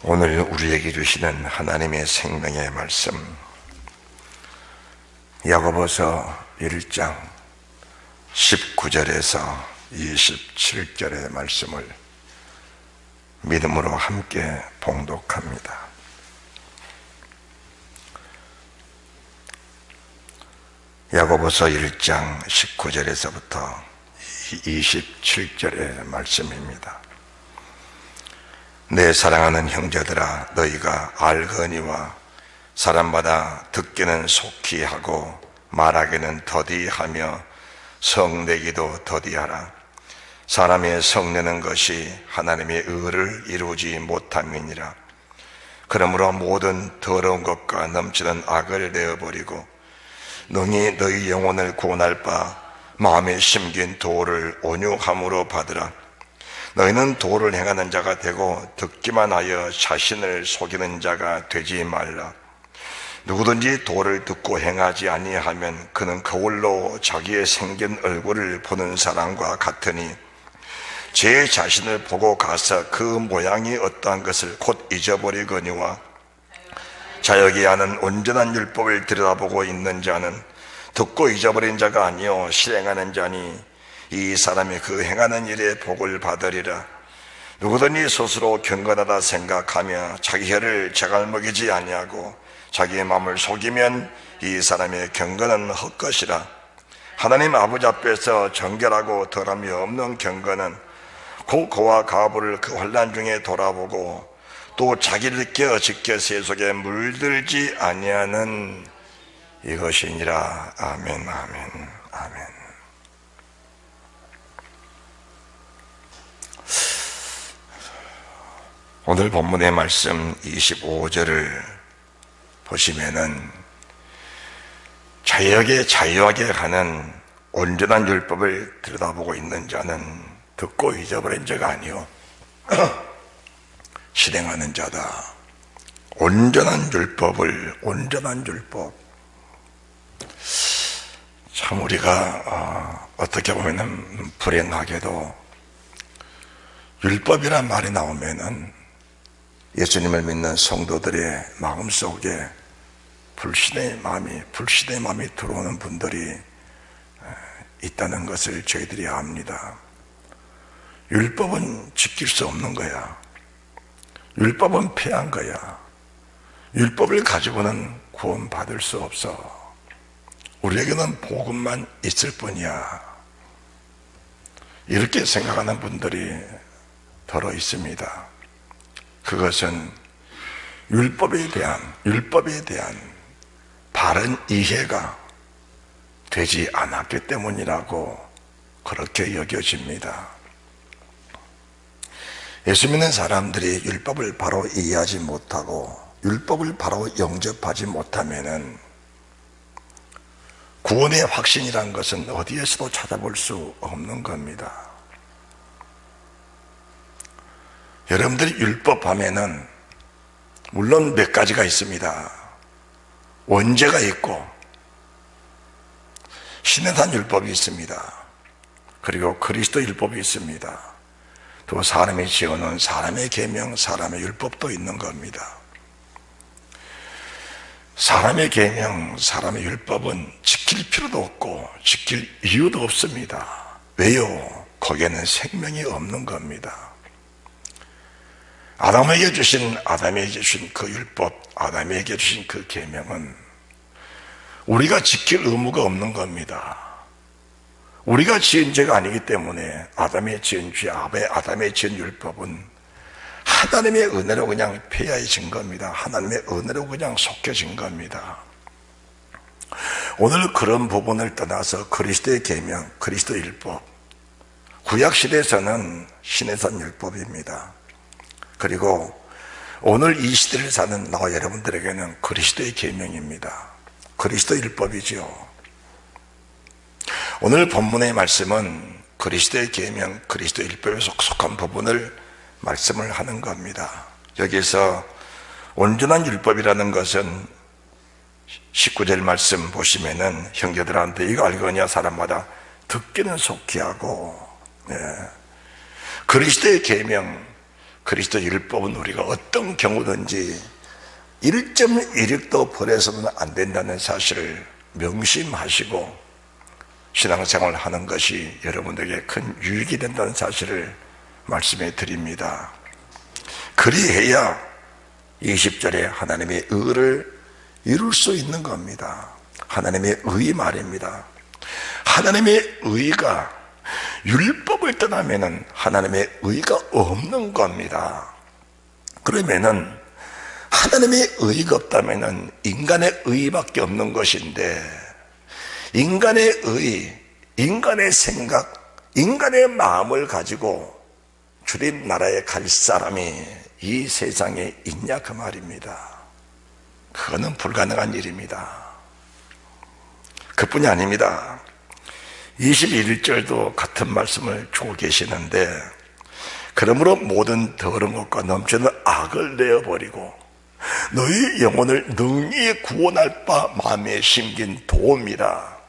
오늘 우리에게 주시는 하나님의 생명의 말씀, 야고보서 1장 19절에서 27절의 말씀을 믿음으로 함께 봉독합니다. 야고보서 1장 19절에서부터 27절의 말씀입니다. 내 사랑하는 형제들아, 너희가 알거니와 사람마다 듣기는 속히 하고 말하기는 더디하며 성내기도 더디하라. 사람의 성내는 것이 하나님의 의를 이루지 못함이니라. 그러므로 모든 더러운 것과 넘치는 악을 내어버리고 능히 너희 영혼을 구원할 바 마음에 심긴 도를 온유함으로 받으라. 너희는 도를 행하는 자가 되고 듣기만 하여 자신을 속이는 자가 되지 말라. 누구든지 도를 듣고 행하지 아니하면 그는 거울로 자기의 생긴 얼굴을 보는 사람과 같으니 제 자신을 보고 가서 그 모양이 어떠한 것을 곧 잊어버리거니와 자여기 하는 온전한 율법을 들여다보고 있는 자는 듣고 잊어버린 자가 아니요 실행하는 자니 이 사람이 그 행하는 일에 복을 받으리라. 누구든지 스스로 경건하다 생각하며 자기 혀를 제갈먹이지 아니하고 자기의 마음을 속이면 이 사람의 경건은 헛것이라. 하나님 아버지 앞에서 정결하고 더함이 없는 경건은 곧 그와 가부를 그 환난 중에 돌아보고 또 자기를 깨어 지켜 세속에 물들지 아니하는 이것이니라. 아멘, 아멘, 아멘. 오늘 본문의 말씀 25절을 보시면은 자유하게 가는 온전한 율법을 들여다보고 있는 자는 듣고 잊어버린 자가 아니요 실행하는 자다. 온전한 율법. 참 우리가 어떻게 보면 불행하게도 율법이란 말이 나오면은 예수님을 믿는 성도들의 마음속에 불신의 마음이 들어오는 분들이 있다는 것을 저희들이 압니다. 율법은 지킬 수 없는 거야. 율법은 폐한 거야. 율법을 가지고는 구원받을 수 없어. 우리에게는 복음만 있을 뿐이야. 이렇게 생각하는 분들이 더러 있습니다. 그것은 율법에 대한 바른 이해가 되지 않았기 때문이라고 그렇게 여겨집니다. 예수 믿는 사람들이 율법을 바로 이해하지 못하고 율법을 바로 영접하지 못하면은 구원의 확신이란 것은 어디에서도 찾아볼 수 없는 겁니다. 여러분들이 율법 하면은 물론 몇 가지가 있습니다. 원죄가 있고 신의 산 율법이 있습니다. 그리고 그리스도 율법이 있습니다. 또 사람이 지어놓은 사람의 계명, 사람의 율법도 있는 겁니다. 사람의 계명, 사람의 율법은 지킬 필요도 없고 지킬 이유도 없습니다. 왜요? 거기에는 생명이 없는 겁니다. 아담에게 주신 그 율법, 아담에게 주신 그 계명은 우리가 지킬 의무가 없는 겁니다. 우리가 지은 죄가 아니기 때문에 아담의 지은 죄, 아담의 지은 율법은 하나님의 은혜로 그냥 폐하해진 겁니다. 하나님의 은혜로 그냥 속해진 겁니다. 오늘 그런 부분을 떠나서 그리스도의 계명, 그리스도 율법, 구약시대에서는 신의 산 율법입니다. 그리고 오늘 이 시대를 사는 나와 여러분들에게는 그리스도의 계명입니다. 그리스도 율법이죠. 오늘 본문의 말씀은 그리스도의 계명, 그리스도 율법에 속한 부분을 말씀을 하는 겁니다. 여기서 온전한 율법이라는 것은 19절 말씀 보시면은 형제들한테 이거 알거냐 사람마다 듣기는 속히 하고 그리스도의 계명, 그리스도 율법은 우리가 어떤 경우든지 1.1획도 버려서는 안 된다는 사실을 명심하시고 신앙생활을 하는 것이 여러분들에게 큰 유익이 된다는 사실을 말씀해 드립니다. 그리해야 20절에 하나님의 의를 이룰 수 있는 겁니다. 하나님의 의 말입니다. 하나님의 의가 율법을 떠나면은 하나님의 의가 없는 겁니다. 그러면은 하나님의 의가 없다면은 인간의 의밖에 없는 것인데, 인간의 의, 인간의 생각, 인간의 마음을 가지고 주님 나라에 갈 사람이 이 세상에 있냐 그 말입니다. 그거는 불가능한 일입니다. 그뿐이 아닙니다. 21절도 같은 말씀을 주고 계시는데, 그러므로 모든 더러운 것과 넘치는 악을 내어버리고 너희 영혼을 능히 구원할 바 마음에 심긴 도움이라.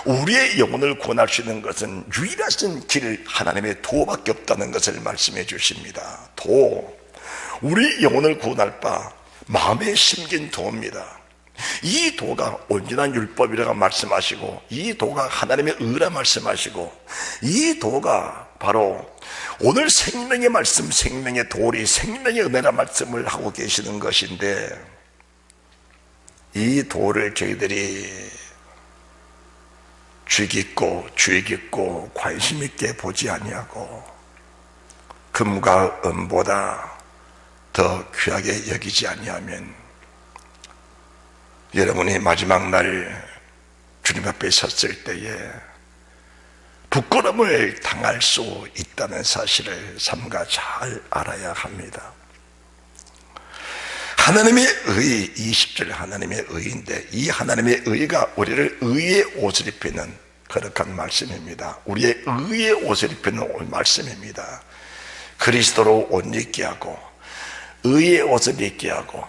우리의 영혼을 구원할 수 있는 것은 유일하신 길 하나님의 도밖에 없다는 것을 말씀해 주십니다. 도, 우리 영혼을 구원할 바 마음에 심긴 도입니다. 이 도가 온전한 율법이라고 말씀하시고, 이 도가 하나님의 의라 말씀하시고, 이 도가 바로 오늘 생명의 말씀, 생명의 도리, 생명의 은혜라 말씀을 하고 계시는 것인데, 이 도를 저희들이 주의 깊고 관심 있게 보지 아니하고 금과 은보다 더 귀하게 여기지 아니하면 여러분이 마지막 날 주님 앞에 섰을 때에 부끄러움을 당할 수 있다는 사실을 삼가 잘 알아야 합니다. 하나님의 의, 20절 하나님의 의인데, 이 하나님의 의가 우리를 의의 옷을 입히는 거룩한 말씀입니다. 우리의 의의 옷을 입히는 말씀입니다. 그리스도로 옷 입게 하고 의의 옷을 입게 하고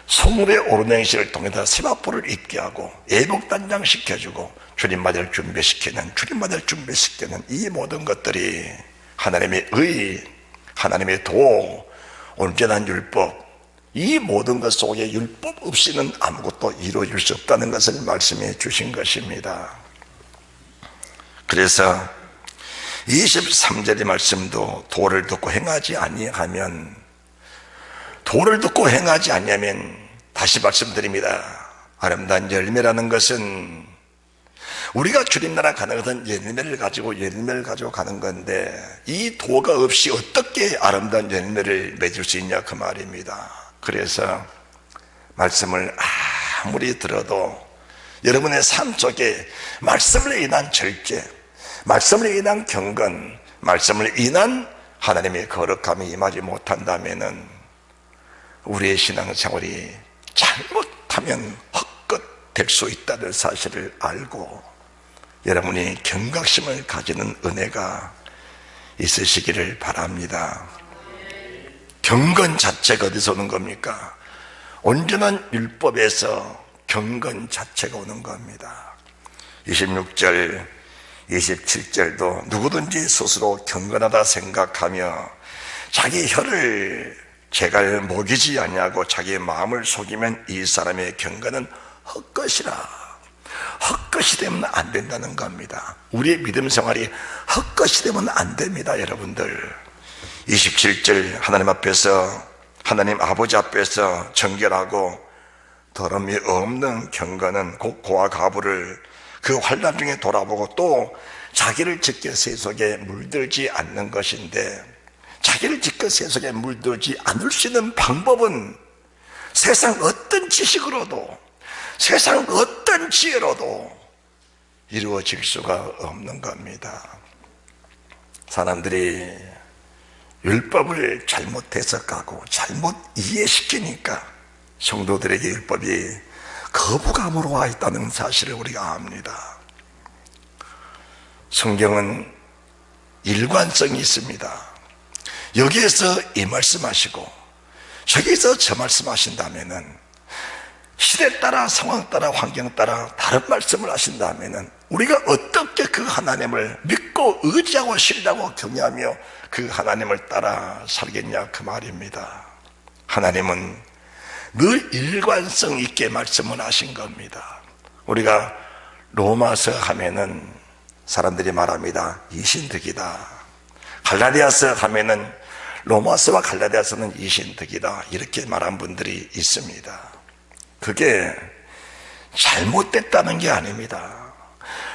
성물의 오른 행실을 통해서 세마포를 입게 하고 예복단장 시켜주고 주님마다를 준비시키는 이 모든 것들이 하나님의 의, 하나님의 도, 온전한 율법, 이 모든 것 속에 율법 없이는 아무것도 이루어질 수 없다는 것을 말씀해 주신 것입니다. 그래서 23절의 말씀도 도를 듣고 행하지 아니하면, 도를 듣고 행하지 아니하면, 다시 말씀드립니다. 아름다운 열매라는 것은 우리가 주님 나라 가는 것은 열매를 가지고 가는 건데, 이 도가 없이 어떻게 아름다운 열매를 맺을 수 있냐 그 말입니다. 그래서 말씀을 아무리 들어도 여러분의 삶 속에 말씀을 인한 절제, 말씀을 인한 경건, 말씀을 인한 하나님의 거룩함이 임하지 못한다면은 우리의 신앙생활이 잘못하면 헛것 될 수 있다는 사실을 알고 여러분이 경각심을 가지는 은혜가 있으시기를 바랍니다. 경건 자체가 어디서 오는 겁니까? 온전한 율법에서 경건 자체가 오는 겁니다. 26절, 27절도 누구든지 스스로 경건하다 생각하며 자기 혀를 제갈 먹이지 아니하고 자기의 마음을 속이면 이 사람의 경건은 헛것이라. 헛것이 되면 안 된다는 겁니다. 우리의 믿음 생활이 헛것이 되면 안 됩니다, 여러분들. 27절 하나님 앞에서, 하나님 아버지 앞에서 정결하고 더러움이 없는 경건은 곧 고와 가부를 그 환난 중에 돌아보고 또 자기를 지켜 세속에 물들지 않는 것인데, 자기를 지켜 세속에 물들지 않을 수 있는 방법은 세상 어떤 지식으로도, 세상 어떤 지혜로도 이루어질 수가 없는 겁니다. 사람들이 율법을 잘못 해석하고 잘못 이해시키니까 성도들에게 율법이 거부감으로 와 있다는 사실을 우리가 압니다. 성경은 일관성이 있습니다. 여기에서 이 말씀하시고 저기서 저 말씀하신다면은 시대 따라 상황 따라 환경 따라 다른 말씀을 하신다면 우리가 어떻게 그 하나님을 믿고 의지하고 신뢰하고 경외하며 그 하나님을 따라 살겠냐 그 말입니다. 하나님은 늘 일관성 있게 말씀을 하신 겁니다. 우리가 로마서 하면은 사람들이 말합니다. 이신득이다. 갈라디아서 하면은 로마서와 갈라디아서는 이신득이다. 이렇게 말한 분들이 있습니다. 그게 잘못됐다는 게 아닙니다.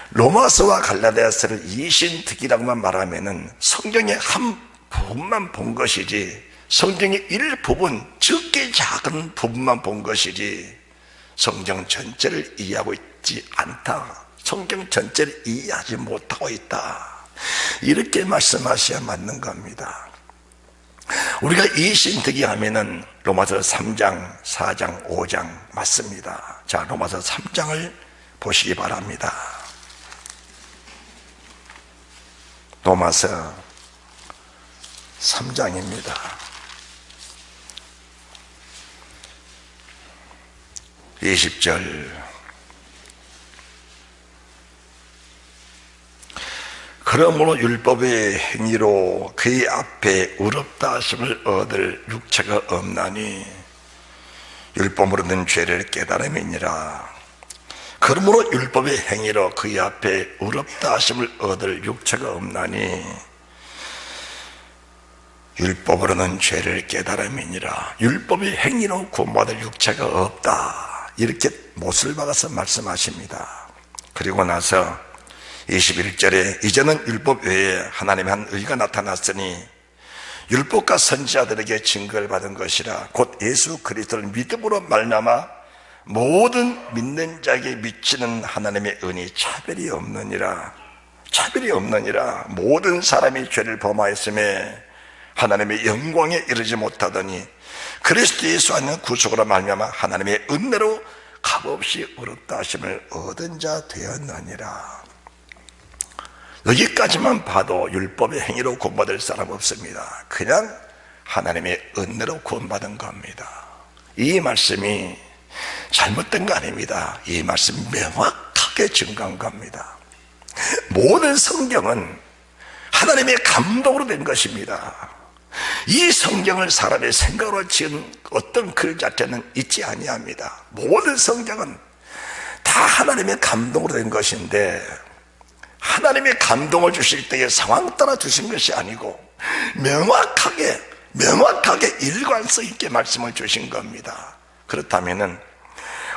로마서와 갈라디아서를 이신득이라고만 말하면은 성경의 한 부분만 본 것이지, 성경의 일부분, 적게 작은 부분만 본 것이지 성경 전체를 이해하고 있지 않다. 성경 전체를 이해하지 못하고 있다. 이렇게 말씀하셔야 맞는 겁니다. 우리가 이신득이 하면은 로마서 3장, 4장, 5장 맞습니다. 자, 로마서 3장을 보시기 바랍니다. 로마서 3장입니다. 20절. 그러므로 율법의 행위로 그의 앞에 의롭다 하심을 얻을 육체가 없나니 율법으로는 죄를 깨달음이니라. 그러므로 율법의 행위로 그의 앞에 의롭다 하심을 얻을 육체가 없나니 율법으로는 죄를 깨달음이니라. 율법의 행위로 구원받을 육체가 없다. 이렇게 못을 박아서 말씀하십니다. 그리고 나서 21절에 이제는 율법 외에 하나님의 한 의가 나타났으니 율법과 선지자들에게 증거를 받은 것이라. 곧 예수 그리스도를 믿음으로 말미암아 모든 믿는 자에게 미치는 하나님의 은이 차별이 없느니라. 차별이 없느니라. 모든 사람이 죄를 범하였음에 하나님의 영광에 이르지 못하더니 그리스도 예수 안에 구속으로 말미암아 하나님의 은혜로 값없이 의롭다 하심을 얻은 자 되었느니라. 여기까지만 봐도 율법의 행위로 구원받을 사람 없습니다. 그냥 하나님의 은혜로 구원받은 겁니다. 이 말씀이 잘못된 거 아닙니다. 이 말씀이 명확하게 증거한 겁니다. 모든 성경은 하나님의 감동으로 된 것입니다. 이 성경을 사람의 생각으로 지은 어떤 글 자체는 있지 아니합니다. 모든 성경은 다 하나님의 감동으로 된 것인데 하나님의 감동을 주실 때의 상황 따라 주신 것이 아니고 명확하게 일관성 있게 말씀을 주신 겁니다. 그렇다면은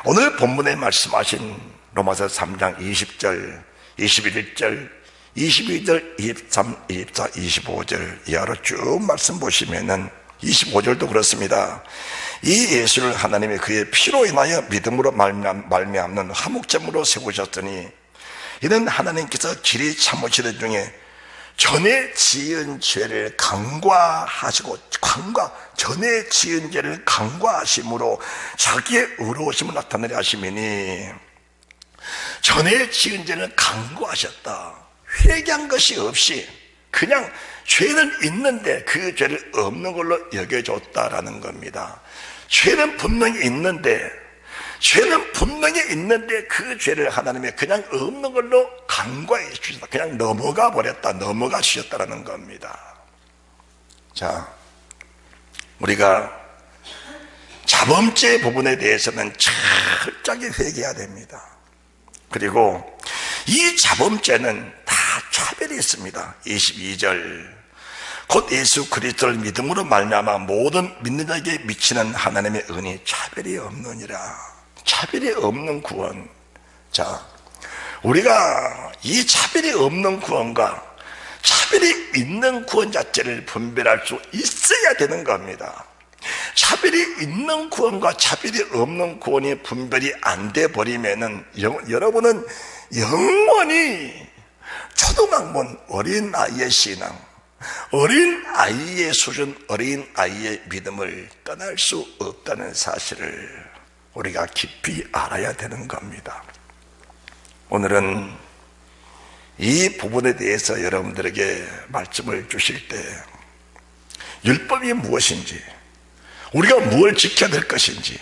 오늘 본문에 말씀하신 로마서 3장 20절, 21절, 22절, 23, 24, 25절 이하로 쭉 말씀 보시면은 25절도 그렇습니다. 이 예수를 하나님이 그의 피로 인하여 믿음으로 말미암는 화목제물로 세우셨더니 이는 하나님께서 길이 참으시던 중에 전에 지은 죄를 간과하시고 전에 지은 죄를 간과하심으로 자기의 의로우심을 나타내려 하심이니 전에 지은 죄는 간과하셨다. 회개한 것이 없이 그냥 죄는 있는데 그 죄를 없는 걸로 여겨줬다라는 겁니다. 죄는 분명히 있는데 그 죄를 하나님이 그냥 없는 걸로 간과해 주셨다. 그냥 넘어가 주셨다라는 겁니다. 자, 우리가 자범죄 부분에 대해서는 철저하게 회개해야 됩니다. 그리고 이 자범죄는 다 차별이 있습니다. 22절 곧 예수 그리스도를 믿음으로 말미암아 모든 믿는 자에게 미치는 하나님의 은이 차별이 없느니라. 차별이 없는 구원. 자, 우리가 이 차별이 없는 구원과 차별이 있는 구원 자체를 분별할 수 있어야 되는 겁니다. 차별이 있는 구원과 차별이 없는 구원이 분별이 안 돼 버리면은 여러분은 영원히 초등학문 어린 아이의 신앙, 어린 아이의 수준, 어린 아이의 믿음을 떠날 수 없다는 사실을 우리가 깊이 알아야 되는 겁니다. 오늘은 이 부분에 대해서 여러분들에게 말씀을 주실 때 율법이 무엇인지, 우리가 무엇을 지켜야 될 것인지,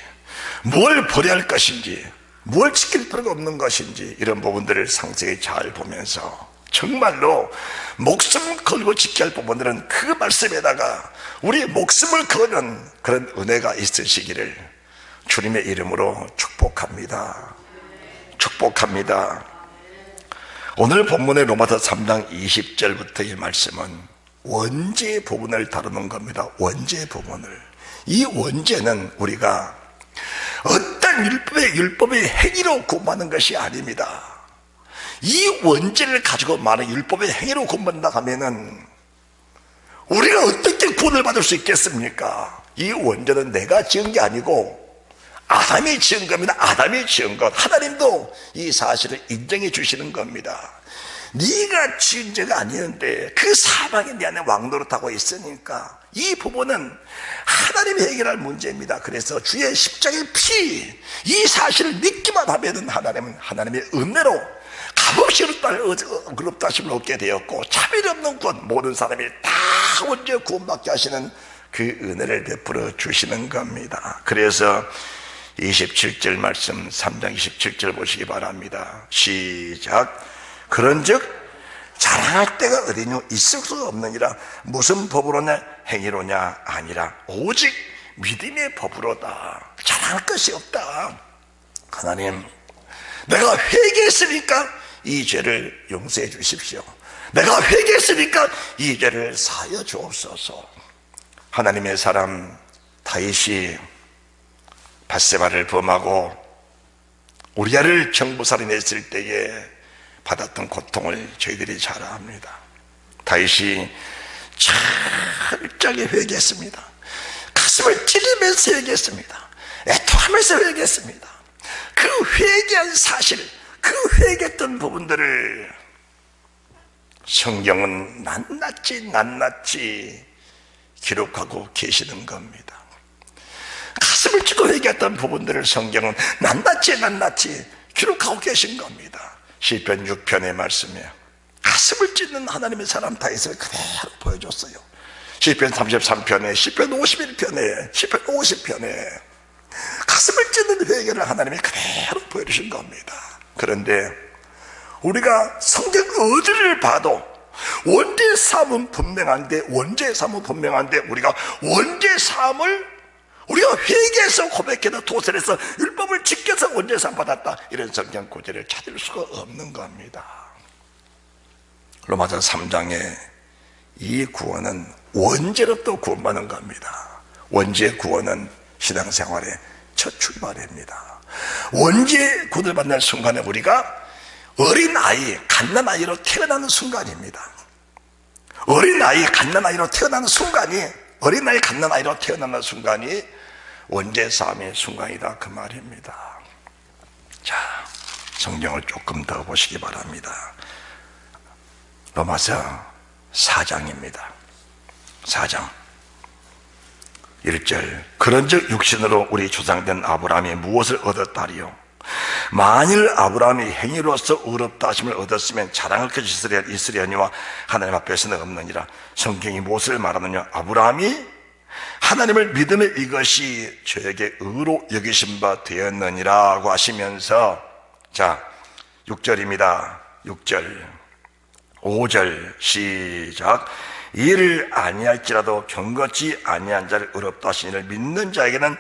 뭘 버려야 할 것인지, 뭘 지킬 필요가 없는 것인지, 이런 부분들을 상세히 잘 보면서 정말로 목숨 걸고 지켜야 할 부분들은 그 말씀에다가 우리 목숨을 거는 그런 은혜가 있으시기를 주님의 이름으로 축복합니다. 축복합니다. 오늘 본문의 로마서 3장 20절부터의 말씀은 원죄 부분을 다루는 겁니다. 원죄 부분을. 이 원죄는 우리가 어떤 율법의 행위로 구원받는 것이 아닙니다. 이 원죄를 가지고 많은 율법의 행위로 구원받는다 하면은 우리가 어떻게 구원을 받을 수 있겠습니까? 이 원죄는 내가 지은 게 아니고 아담이 지은 겁니다. 아담이 지은 것. 하나님도 이 사실을 인정해 주시는 겁니다. 네가 지은 죄가 아니었는데 그 사망이 내 안에 왕노릇하고 있으니까 이 부분은 하나님이 해결할 문제입니다. 그래서 주의 십자가의 피, 이 사실을 믿기만 하면은 하나님은 하나님의 은혜로 값없이 의롭다심을 얻게 되었고 차별이 없는 것, 모든 사람이 다 언제 구원받게 하시는 그 은혜를 베풀어 주시는 겁니다. 그래서 27절 말씀 3장 27절 보시기 바랍니다. 시작. 그런즉 자랑할 때가 어디뇨? 있을 수 없느니라. 무슨 법으로냐? 행위로냐? 아니라 오직 믿음의 법으로다. 자랑할 것이 없다. 하나님, 내가 회개했으니까 이 죄를 용서해 주십시오. 내가 회개했으니까 이 죄를 사하여 주옵소서. 하나님의 사람 다윗이 밧세바를 범하고 우리아를 정보살인했을 때에 받았던 고통을 저희들이 잘 압니다. 다윗이 철저하게 회개했습니다. 가슴을 찔리면서 회개했습니다. 애통하면서 회개했습니다. 그 회개한 사실, 그 회개했던 부분들을 성경은 낱낱이 기록하고 계시는 겁니다. 가슴을 찌고 회개했던 부분들을 성경은 낱낱이 기록하고 계신 겁니다. 시편 6편의 말씀에 가슴을 찢는 하나님의 사람 다윗을 그대로 보여줬어요. 시편 33편에, 시편 51편에, 시편 50편에 가슴을 찢는 회개를 하나님이 그대로 보여주신 겁니다. 그런데 우리가 성경 어디를 봐도 원죄 사함은 분명한데 우리가 원죄 사함을 우리가 회개해서 고백해서 도설해서 율법을 지켜서 원죄 사함 받았다, 이런 성경 구절을 찾을 수가 없는 겁니다. 로마서 3장에 이 구원은 원죄로 또 구원받는 겁니다. 원죄 구원은 신앙생활의 첫 출발입니다. 원죄 구원을 받는 순간에 우리가 어린아이, 갓난아이로 태어나는 순간입니다. 어린아이, 갓난아이로 태어나는 순간이 원죄 사함의 순간이다, 그 말입니다. 자, 성경을 조금 더 보시기 바랍니다. 로마서 4장입니다. 4장 1절. 그런즉 육신으로 우리 조상된 아브라함이 무엇을 얻었다리요? 만일 아브라함이 행위로서 의롭다 하심을 얻었으면 자랑할 것이 있으려니와 하나님 앞에서는 없느니라. 성경이 무엇을 말하느냐? 아브라함이 하나님을 믿음에 이것이 저에게 의로 여기신 바 되었느니라고 하시면서, 자 6절입니다. 6절 5절 시작. 이를 아니할지라도 경건치 아니한 자를 의롭다 하신 이를 믿는 자에게는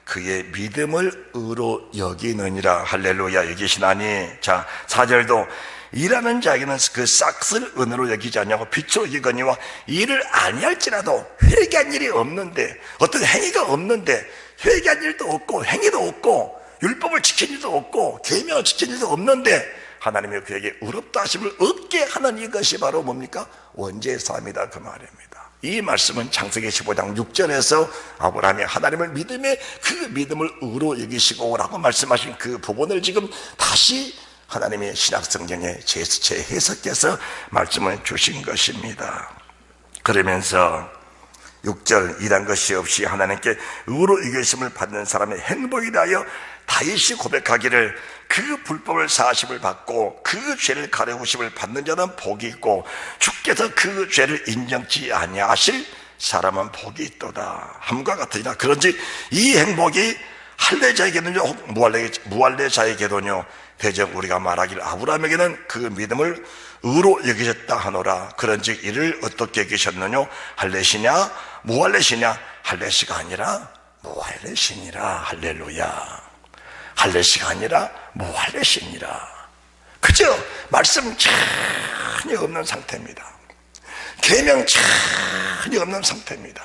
그의 믿음을 의로 여기느니라. 할렐루야, 여기시나니. 자 4절도 일하는 자에게는 그 싹을 은혜로 여기지 않냐고 빛으로 여기거니와 이를 아니할지라도, 회개한 일이 없는데, 어떤 행위가 없는데, 회개한 일도 없고 행위도 없고 율법을 지킨 일도 없고 계명을 지킨 일도 없는데 하나님이 그에게 의롭다 하심을 얻게 하는 이것이 바로 뭡니까? 원죄 사함이다, 그 말입니다. 이 말씀은 창세기 15장 6절에서 아브라함이 하나님을 믿음에 그 믿음을 의로 여기시고 라고 말씀하신 그 부분을 지금 다시 하나님의 신약성경에 재해석해서 말씀을 주신 것입니다. 그러면서 6절, 이런 것이 없이 하나님께 의로 여기심을 받는 사람의 행복에 대하여 다윗이 고백하기를 그 불법을 사하심을 받고 그 죄를 가려우심을 받는 자는 복이 있고 주께서 그 죄를 인정치 아니하실 사람은 복이 있도다 함과 같으니라. 그런즉 이 행복이 할례자에게는요, 혹 무할례자에게도요, 대적 우리가 말하길 아브라함에게는 그 믿음을 의로 여기셨다 하노라. 그런즉 이를 어떻게 여기셨느냐? 할례시냐 무할례시냐? 할례시가 아니라 무할례시니라. 할렐루야. 할례시가 아니라 무할례시니라. 그저 말씀 전혀 없는 상태입니다. 계명 전혀 없는 상태입니다.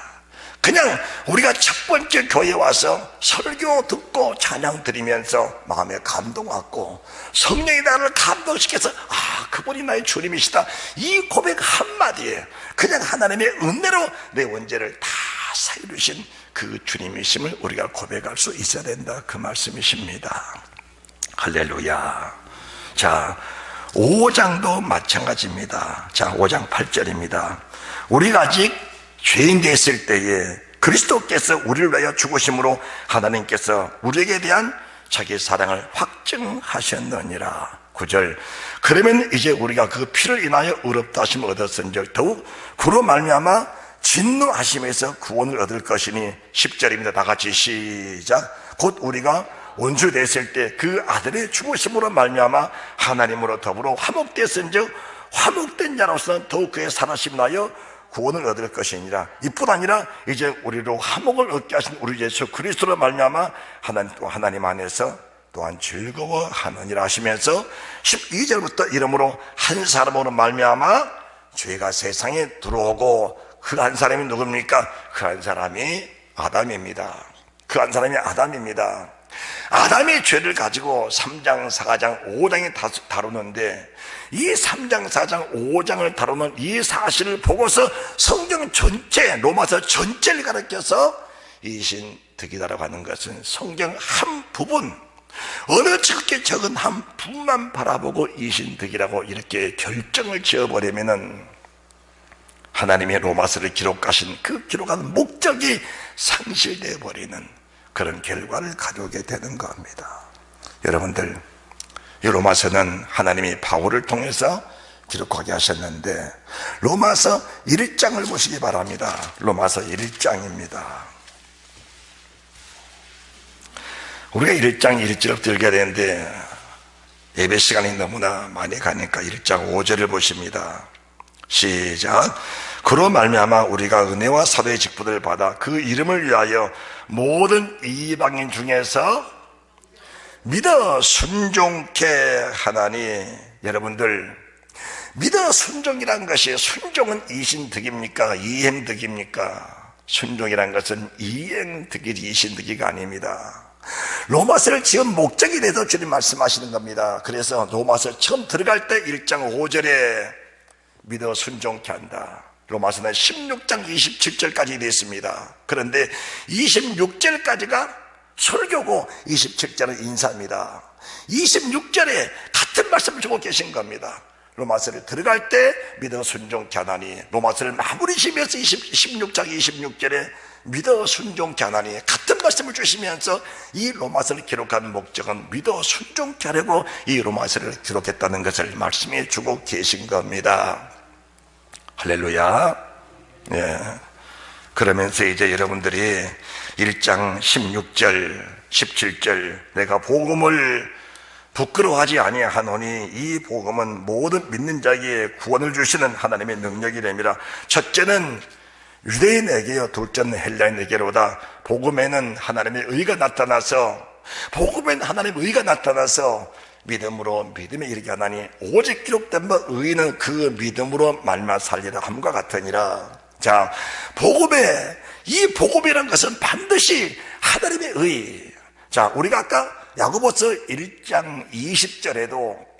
그냥 우리가 첫 번째 교회에 와서 설교 듣고 찬양 드리면서 마음에 감동받고 성령이 나를 감동시켜서 그분이 나의 주님이시다, 이 고백 한마디에 그냥 하나님의 은혜로 내 원죄를 다 사해주신 그 주님이심을 우리가 고백할 수 있어야 된다, 그 말씀이십니다. 할렐루야. 자, 5장도 마찬가지입니다. 자, 5장 8절입니다. 우리가 아직 죄인 됐을 때에 그리스도께서 우리를 위하여 죽으심으로 하나님께서 우리에게 대한 자기 사랑을 확증하셨느니라. 9절. 그러면 이제 우리가 그 피를 인하여 의롭다 하심을 얻었은즉 더욱 그로 말미암아 진노하심에서 구원을 얻을 것이니. 10절입니다. 다 같이 시작. 곧 우리가 원수 됐을 때 그 아들의 죽으심으로 말미암아 하나님으로 더불어 화목됐은즉 화목된 자로서 더욱 그의 살아심 나여 구원을 얻을 것이니라. 이뿐 아니라 이제 우리로 화목을 얻게 하신 우리 예수 그리스도로 말미암아 하나님 안에서 또한 즐거워하느니라 하시면서 12절부터 이러므로 한 사람으로 말미암아 죄가 세상에 들어오고 그 한 사람이 누굽니까? 그 한 사람이 아담입니다. 그 한 사람이 아담입니다. 아담의 죄를 가지고 3장, 4장, 5장이 다루는데 이 3장, 4장, 5장을 다루는 이 사실을 보고서 성경 전체, 로마서 전체를 가르쳐서 이신득이다라고 하는 것은 성경 한 부분, 어느 적은 한 부분만 바라보고 이신득이라고 이렇게 결정을 지어버리면은 하나님의 로마서를 기록하신 그 기록하는 목적이 상실되어 버리는 그런 결과를 가져오게 되는 겁니다. 여러분들, 이 로마서는 하나님이 바울을 통해서 기록하게 하셨는데 로마서 1장을 보시기 바랍니다. 로마서 1장입니다. 우리가 1장 1절부터 읽어야 되는데 예배 시간이 너무나 많이 가니까 1장 5절을 보십니다. 시작. 그로 말미암아 우리가 은혜와 사도의 직분을 받아 그 이름을 위하여 모든 이방인 중에서 믿어 순종케 하나니. 여러분들, 믿어 순종이라는 것이, 순종은 이신득입니까? 이행득입니까? 순종이라는 것은 이행득이 이신득이가 아닙니다. 로마서를 지은 목적이 돼서 주님 말씀하시는 겁니다. 그래서 로마서 처음 들어갈 때 1장 5절에 믿어 순종케 한다. 로마서는 16장 27절까지 되어 있습니다. 그런데 26절까지가 설교고 27절은 인사입니다. 26절에 같은 말씀을 주고 계신 겁니다. 로마서를 들어갈 때 믿어 순종케 하나니, 로마서를 마무리 지면서 16장 26절에 믿어 순종케 하나니 같은 말씀을 주시면서 이 로마서를 기록한 목적은 믿어 순종케 하려고 이 로마서를 기록했다는 것을 말씀해 주고 계신 겁니다. 할렐루야. 예. 그러면서 이제 여러분들이 1장 16절 17절 내가 복음을 부끄러워하지 아니하노니 이 복음은 모든 믿는 자에게 구원을 주시는 하나님의 능력이랍니다. 첫째는 유대인에게요, 둘째는 헬라인에게로다. 복음에는 하나님의 의가 나타나서, 복음에는 하나님의 의가 나타나서 믿음으로 믿음에 이르게 하나니 오직 기록된 바 의인은 그 믿음으로 말마 살리라 함과 같으니라. 자, 복음에, 이 복음이라는 것은 반드시 하나님의 의. 자, 우리가 아까 야고보서 1장 20절에도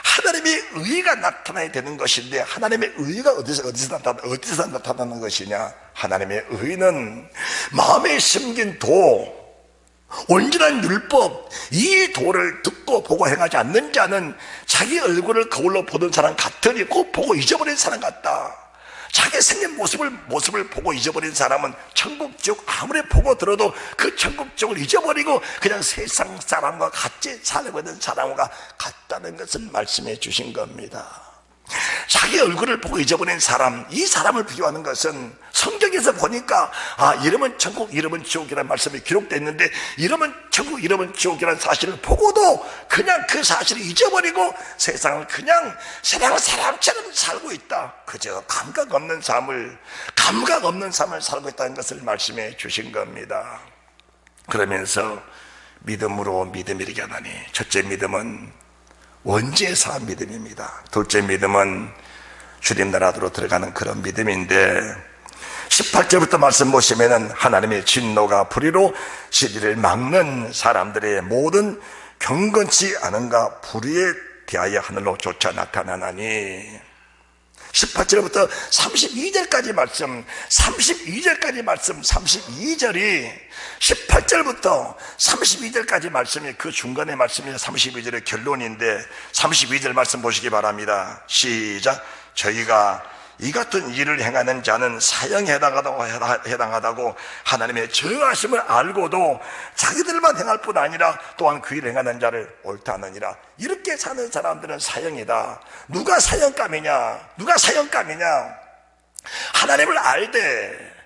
하나님의 의가 나타나야 되는 것인데, 하나님의 의가 어디서 나타나는 것이냐? 하나님의 의는 마음에 심긴 도, 온전한 율법, 이 도를 듣고 보고 행하지 않는 자는 자기 얼굴을 거울로 보던 사람 같으니 곧 보고 잊어버린 사람 같다. 자기 생긴 모습을 보고 잊어버린 사람은 천국 지옥 아무리 보고 들어도 그 천국 지옥을 잊어버리고 그냥 세상 사람과 같이 살고 있는 사람과 같다는 것을 말씀해 주신 겁니다. 자기 얼굴을 보고 잊어버린 사람, 이 사람을 비교하는 것은 성경에서 보니까 이름은 천국, 이름은 지옥이라는 말씀이 기록되어 있는데 이름은 천국, 이름은 지옥이라는 사실을 보고도 그냥 그 사실을 잊어버리고 세상을 그냥 세상 사람처럼 살고 있다. 그저 감각 없는 삶을 살고 있다는 것을 말씀해 주신 겁니다. 그러면서 믿음으로 믿음 이르게 하나니, 첫째 믿음은 원죄사 믿음입니다. 둘째 믿음은 주님 나라로 들어가는 그런 믿음인데 18절부터 말씀 보시면은 하나님의 진노가 불의로 진리를 막는 사람들의 모든 경건치 않은가 불의에 대하여 하늘로 쫓아 나타나나니, 18절부터 32절까지 말씀, 32절이 18절부터 32절까지 말씀이 그 중간의 말씀이 32절의 결론인데 32절 말씀 보시기 바랍니다. 시작. 저희가 이 같은 일을 행하는 자는 사형에 해당하다고 하나님의 정하심을 알고도 자기들만 행할 뿐 아니라 또한 그 일을 행하는 자를 옳다 하느니라. 이렇게 사는 사람들은 사형이다. 누가 사형감이냐? 하나님을 알되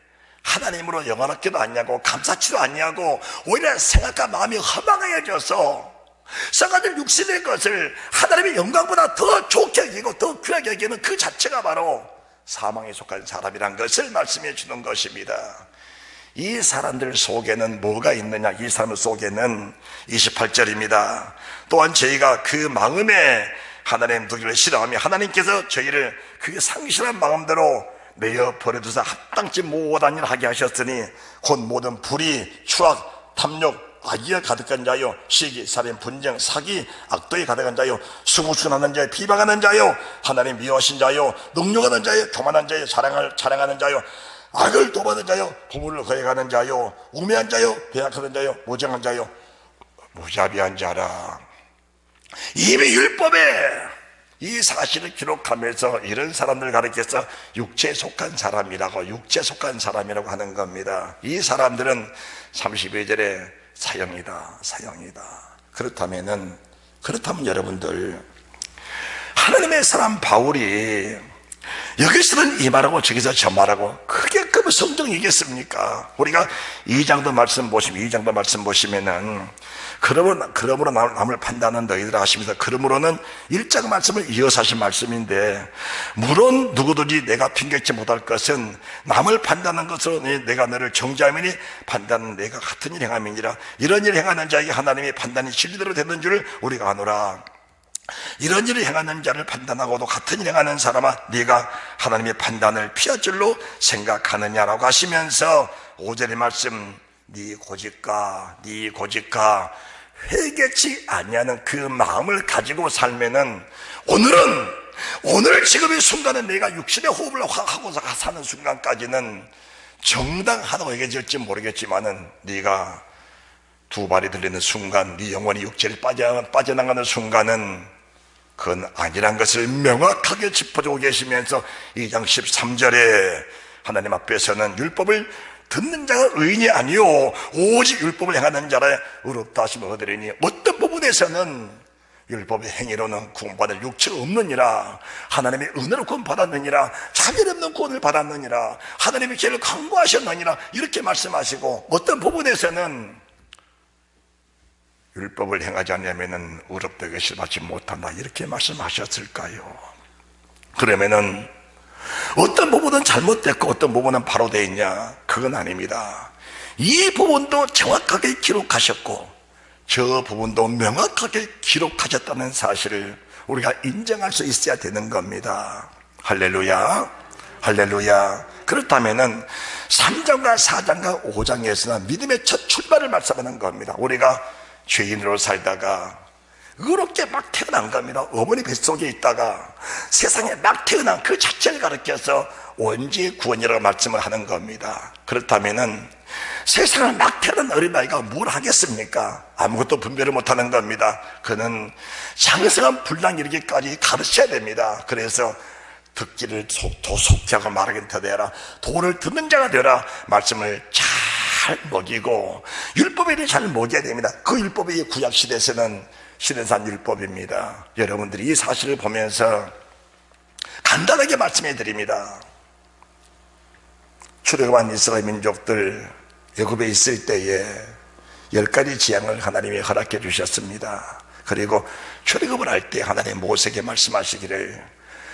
하나님으로 영원하지도 않냐고, 감사치도 않냐고, 오히려 생각과 마음이 허망해져서 썩어질 육신의 것을 하나님의 영광보다 더 좋게 여기고 더 귀하게 여기는 그 자체가 바로 사망에 속한 사람이란 것을 말씀해 주는 것입니다. 이 사람들 속에는 뭐가 있느냐? 이 사람 속에는 28절입니다. 또한 저희가 그 마음에 하나님 두기를 싫어하며 하나님께서 저희를 그 상실한 마음대로 내어 버려두사 합당치 못한 일 하게 하셨으니 곧 모든 불의, 추악, 탐욕, 악의가 가득한 자요, 시기, 살인, 분쟁, 사기, 악도에 가득한 자요, 수구순하는 자요, 비방하는 자요, 하나님 미워하신 자요, 능욕하는 자요, 교만한 자요, 자랑하는 자요, 악을 도모하는 자요, 부모를 거역하는 자요, 우매한 자요, 배약하는 자요, 무정한 자요, 무자비한 자라. 이미 율법에 이 사실을 기록하면서 이런 사람들 가르쳐서 육체에 속한 사람이라고 하는 겁니다. 이 사람들은 32절에 사형이다. 그렇다면 여러분들, 하나님의 사람 바울이 여기서는 이 말하고 저기서 저 말하고 그게 그 성경이겠습니까? 우리가 2장도 말씀 보시면은 그러므로 남을 판단하는 너희들아 하시면서, 그러므로는 1장 말씀을 이어서 하신 말씀인데, 물론 누구든지 내가 핑계치 못할 것은 남을 판단하는 것으로 내가 너를 정죄하미니 판단은 내가 같은 일 행함이니라. 이런 일을 행하는 자에게 하나님의 판단이 진리대로 되는 줄을 우리가 아노라. 이런 일을 행하는 자를 판단하고도 같은 일 행하는 사람아, 네가 하나님의 판단을 피할 줄로 생각하느냐라고 하시면서 5절의 말씀, 네 고집과 회개치 아니하는 그 마음을 가지고 살면은, 오늘 지금 이 순간은 내가 육신의 호흡을 하고 사는 순간까지는 정당하다고 얘기해질지 모르겠지만은, 네가 두 발이 들리는 순간, 네 영혼이 육체를 빠져나가는 순간은 그건 아니란 것을 명확하게 짚어주고 계시면서 2장 13절에 하나님 앞에서는 율법을 듣는 자가 의인이 아니요 오직 율법을 행하는 자라 의롭다 하심을 얻으리니, 어떤 부분에서는 율법의 행위로는 구원받을 육체가 없느니라, 하나님의 은혜로 구원받았느니라, 자비 없는 구원을 받았느니라, 하나님의 죄를 강구하셨느니라, 이렇게 말씀하시고, 어떤 부분에서는 율법을 행하지 않으면 의롭다 것을 받지 못한다, 이렇게 말씀하셨을까요? 그러면은 어떤 부분은 잘못됐고 어떤 부분은 바로 되어 있냐? 그건 아닙니다. 이 부분도 정확하게 기록하셨고 저 부분도 명확하게 기록하셨다는 사실을 우리가 인정할 수 있어야 되는 겁니다. 할렐루야. 그렇다면은 3장과 4장과 5장에서는 믿음의 첫 출발을 말씀하는 겁니다. 우리가 죄인으로 살다가 의롭게 막 태어난 겁니다. 어머니 뱃속에 있다가 세상에 막 태어난 그 자체를 가르쳐서 원죄 구원이라고 말씀을 하는 겁니다. 그렇다면은 세상을 막 태어난 어린아이가 뭘 하겠습니까? 아무것도 분별을 못하는 겁니다. 그는 장성한 분량 이르기까지 가르쳐야 됩니다. 그래서 듣기를 속히 하고 말하기는 더되라, 도를 듣는 자가 되라, 말씀을 잘 먹이고 율법에 잘 먹여야 됩니다. 그 율법이 구약시대에서는 신해산 율법입니다. 여러분들이 이 사실을 보면서 간단하게 말씀해 드립니다. 출애굽한 이스라엘 민족들 애굽에 있을 때에 10가지 재앙을 하나님이 허락해 주셨습니다. 그리고 출애굽을 할 때 하나님 모세에게 말씀하시기를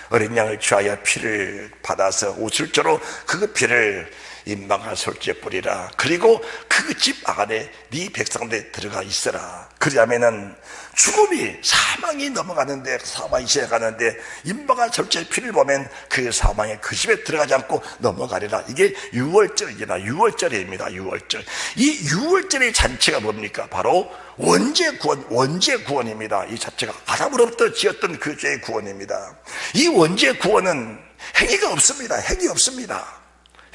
어린 양을 취하여 피를 받아서 우슬조로 그 피를 임방아 솔지에 뿌리라. 그리고 그 집 안에 네 백성들에 들어가 있어라. 그러면은 죽음이 사망이 넘어가는데, 사망이 시작하는데 임방아 솔지의 피를 보면 그 사망에 그 집에 들어가지 않고 넘어가리라. 이게 유월절입니다. 유월절입니다. 유월절. 이 유월절의 잔치가 뭡니까? 바로 원죄구원, 원죄구원입니다. 이 자체가 아담으로부터 지었던 그 죄의 구원입니다. 이 원죄구원은 행위가 없습니다. 행위 없습니다.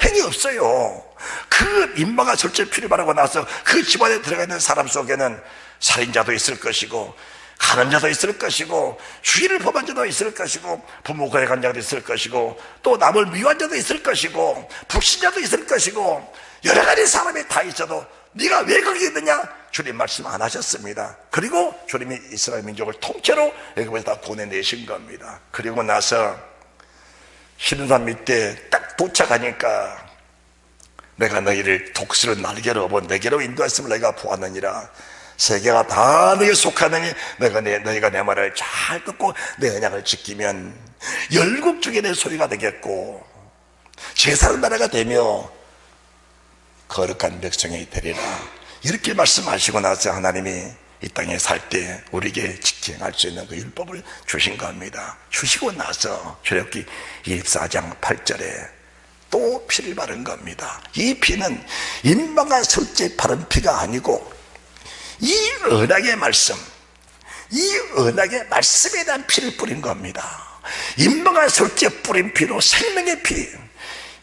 행위 없어요. 그 임마가 절제 피를 바르고 나서 그 집안에 들어가 있는 사람 속에는 살인자도 있을 것이고, 가는 자도 있을 것이고, 주의를 범한 자도 있을 것이고, 부모 거역한 자도 있을 것이고, 또 남을 미워한 자도 있을 것이고, 불신자도 있을 것이고, 여러 가지 사람이 다 있어도 네가 왜 거기 있느냐? 주님 말씀 안 하셨습니다. 그리고 주님이 이스라엘 민족을 통째로 애굽에서 다 보내내신 겁니다. 그리고 나서 시름산 밑에 딱 도착하니까 내가 너희를 독수리 날개로 업어 내게로 인도했음을 너희가 보았느니라. 세계가 다 너희에 속하느니 너희가 내 말을 잘 듣고 내 언약을 지키면 열국 중에 내 소리가 되겠고 제사를 나라가 되며 거룩한 백성이 되리라. 이렇게 말씀하시고 나서 하나님이 이 땅에 살 때 우리에게 직행할 수 있는 그 율법을 주신 겁니다. 주시고 나서 출애굽기 24장 8절에 또 피를 바른 겁니다. 이 피는 임마가 솔직히 바른 피가 아니고 이 언약의 말씀, 이 언약의 말씀에 대한 피를 뿌린 겁니다. 임마가 솔직히 뿌린 피로 생명의 피,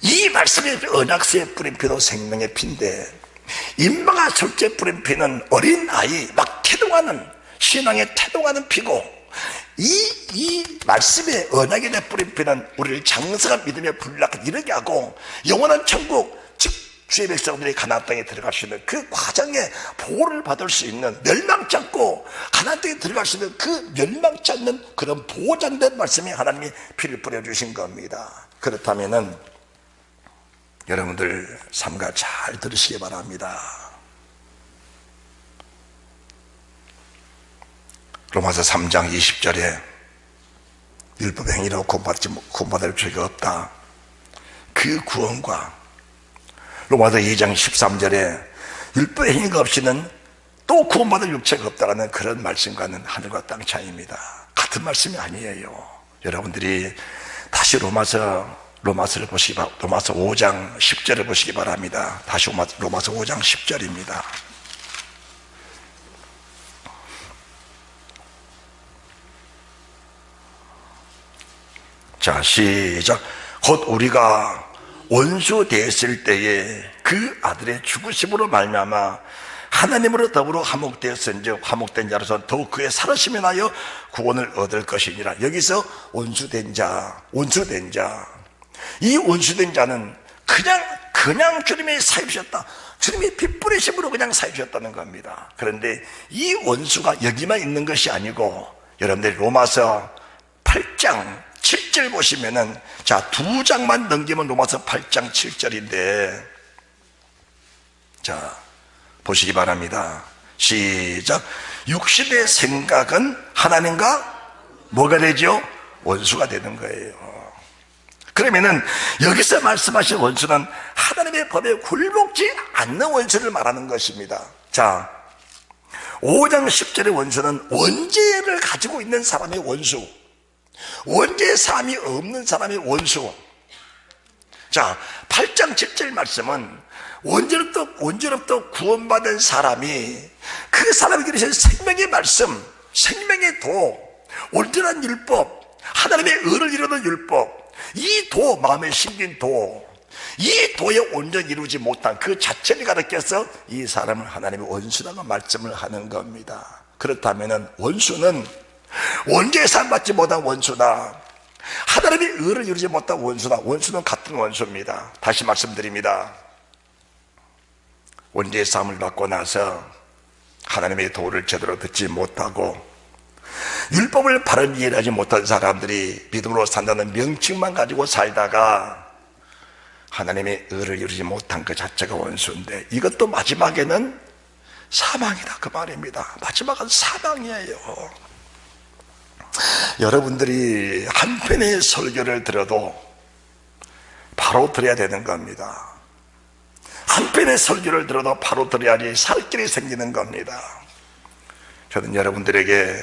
이 말씀의 언약서에 뿌린 피도 생명의 피인데, 임마가 솔직히 뿌린 피는 어린 아이 막 태동하는, 신앙에 태동하는 피고, 이 말씀의 언약에 뿌린 피는 우리를 장성한 믿음의 분락을 이르게 하고 영원한 천국, 즉 주의 백성들이 가나안 땅에 들어갈 수 있는 그 과정에 보호를 받을 수 있는, 멸망치 않고 가나안 땅에 들어갈 수 있는 그 멸망치 않는 그런 보장된 말씀이 하나님이 피를 뿌려주신 겁니다. 그렇다면은 여러분들 삼가 잘 들으시기 바랍니다. 로마서 3장 20절에 율법 행위로 구원받을 죄가 없다. 그 구원과 로마서 2장 13절에 율법 행위가 없이는 또 구원받을 육체가 없다라는 그런 말씀과는 하늘과 땅 차이입니다. 같은 말씀이 아니에요. 여러분들이 다시 로마서를 보시기 바랍니다. 로마서 5장 10절을 보시기 바랍니다. 다시 로마서 5장 10절입니다. 자, 시작. 곧 우리가 원수 되었을 때에 그 아들의 죽으심으로 말미암아 하나님으로 더불어 화목되었은즉 화목된 자로서 더욱 그의 살아심에 하여 구원을 얻을 것이니라. 여기서 원수된 자, 이 원수된 자는 그냥 주님이 사입으셨다. 주님이 피 뿌리심으로 그냥 사입으셨다는 겁니다. 그런데 이 원수가 여기만 있는 것이 아니고, 여러분들 로마서 8장 7절 보시면은, 자, 2장만 넘기면 로마서 8장 7절인데, 자, 보시기 바랍니다. 시작. 육신의 생각은 하나님과 뭐가 되죠? 원수가 되는 거예요. 그러면은 여기서 말씀하신 원수는 하나님의 법에 굴복지 않는 원수를 말하는 것입니다. 자, 5장 10절의 원수는 원죄를 가지고 있는 사람의 원수, 원죄 사함이 없는 사람의 원수. 자, 8장 7절 말씀은 원죄로부터 구원받은 사람이, 그 사람이 그리신 생명의 말씀, 생명의 도, 온전한 율법, 하나님의 의를 이루는 율법, 이 도, 마음에 심긴 도, 이 도에 온전히 이루지 못한 그 자체를 가르쳐서 이 사람을 하나님의 원수라고 말씀을 하는 겁니다. 그렇다면은 원수는 원죄의 상 받지 못한 원수다, 하나님의 의를 이루지 못한 원수다. 원수는 같은 원수입니다. 다시 말씀드립니다. 원죄의 싸움을 받고 나서 하나님의 도를 제대로 듣지 못하고 율법을 바른 이해하지 못한 사람들이 믿음으로 산다는 명칭만 가지고 살다가 하나님의 의를 이루지 못한 그 자체가 원수인데, 이것도 마지막에는 사망이다 그 말입니다. 마지막은 사망이에요. 여러분들이 한 편의 설교를 들어도 바로 들어야 되는 겁니다. 한 편의 설교를 들어도 바로 들어야지 살 길이 생기는 겁니다. 저는 여러분들에게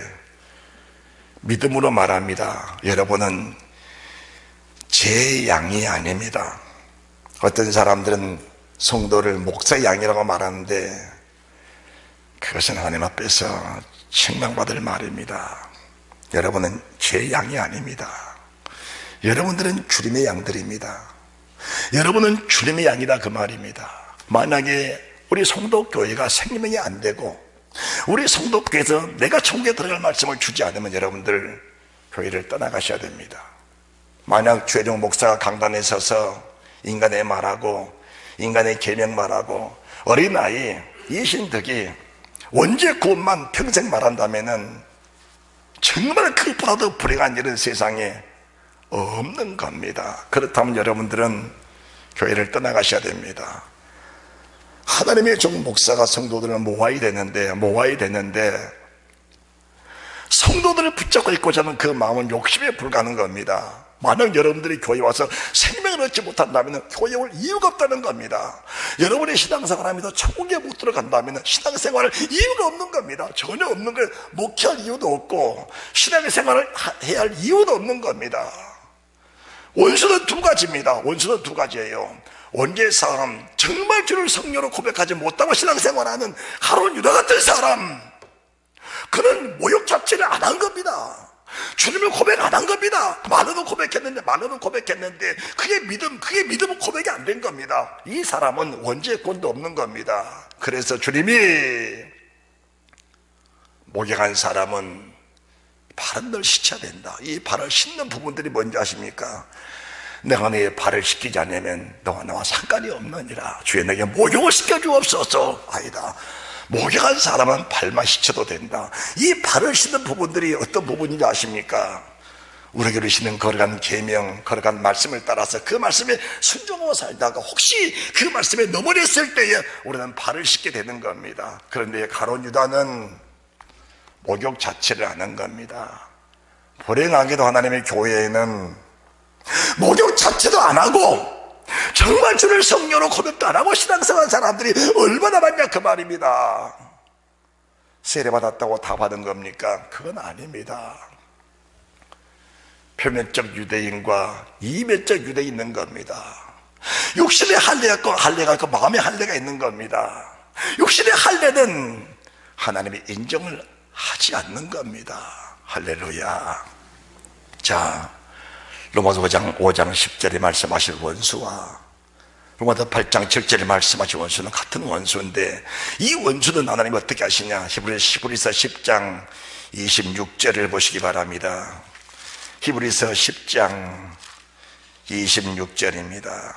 믿음으로 말합니다. 여러분은 제 양이 아닙니다. 어떤 사람들은 성도를 목사 양이라고 말하는데 그것은 하나님 앞에서 책망받을 말입니다. 여러분은 제 양이 아닙니다. 여러분들은 주님의 양들입니다. 여러분은 주님의 양이다 그 말입니다. 만약에 우리 성도교회가 생명이 안 되고 우리 성도교회에서 내가 천국에 들어갈 말씀을 주지 않으면 여러분들 교회를 떠나가셔야 됩니다. 만약 최종 목사가 강단에 서서 인간의 말하고 인간의 계명 말하고 어린아이 이신덕이 원죄 구원만 평생 말한다면은 정말 그보다도 불행한 일은 세상에 없는 겁니다. 그렇다면 여러분들은 교회를 떠나가셔야 됩니다. 하나님의 종 목사가 성도들을 모아야 되는데 성도들을 붙잡고 있고자 하는 그 마음은 욕심에 불과한 겁니다. 만약 여러분들이 교회에 와서 생명을 얻지 못한다면 교회에 올 이유가 없다는 겁니다. 여러분의 신앙생활을 하면서 천국에 못 들어간다면 신앙생활을 이유가 없는 겁니다. 전혀 없는 걸 목회할 이유도 없고 신앙생활을 해야 할 이유도 없는 겁니다. 원수는 두 가지입니다. 원수는 두 가지예요. 원죄 사람, 정말 주를 성령으로 고백하지 못하고 신앙생활하는 가룟 유다 같은 사람, 그는 모욕 자체를 안 한 겁니다. 주님을 고백 안 한 겁니다. 말로는 고백했는데 그게 믿음은 고백이 안 된 겁니다. 이 사람은 원죄권도 없는 겁니다. 그래서 주님이 목욕한 사람은 발은 늘 씻어야 된다. 이 발을 씻는 부분들이 뭔지 아십니까? 내가 네 발을 씻기지 않으면 너와 나와 상관이 없느니라. 주여 내게 목욕을 시켜주옵소서. 아니다. 목욕한 사람은 발만 씻어도 된다. 이 발을 씻는 부분들이 어떤 부분인지 아십니까? 우리에게 주시는 거룩한 계명, 거룩한 말씀을 따라서 그 말씀에 순종하고 살다가 혹시 그 말씀에 넘어졌을 때에 우리는 발을 씻게 되는 겁니다. 그런데 가룟 유다는 목욕 자체를 안 한 겁니다. 불행하게도 하나님의 교회에는 목욕 자체도 안 하고 정말 주를 성령으로 고백도 안 하고 신앙생활한 사람들이 얼마나 많냐 그 말입니다. 세례받았다고 다 받은 겁니까? 그건 아닙니다. 표면적 유대인과 이면적 유대인이 있는 겁니다. 육신의 할례가 있고 마음의 할례가 있는 겁니다. 육신의 할례는 하나님이 인정을 하지 않는 겁니다. 할렐루야. 자, 로마서 5장 10절에 말씀하신 원수와 로마서 8장 7절에 말씀하신 원수는 같은 원수인데 이 원수는 하나님이 어떻게 하시냐? 히브리서 10장 26절을 보시기 바랍니다. 히브리서 10장 26절입니다.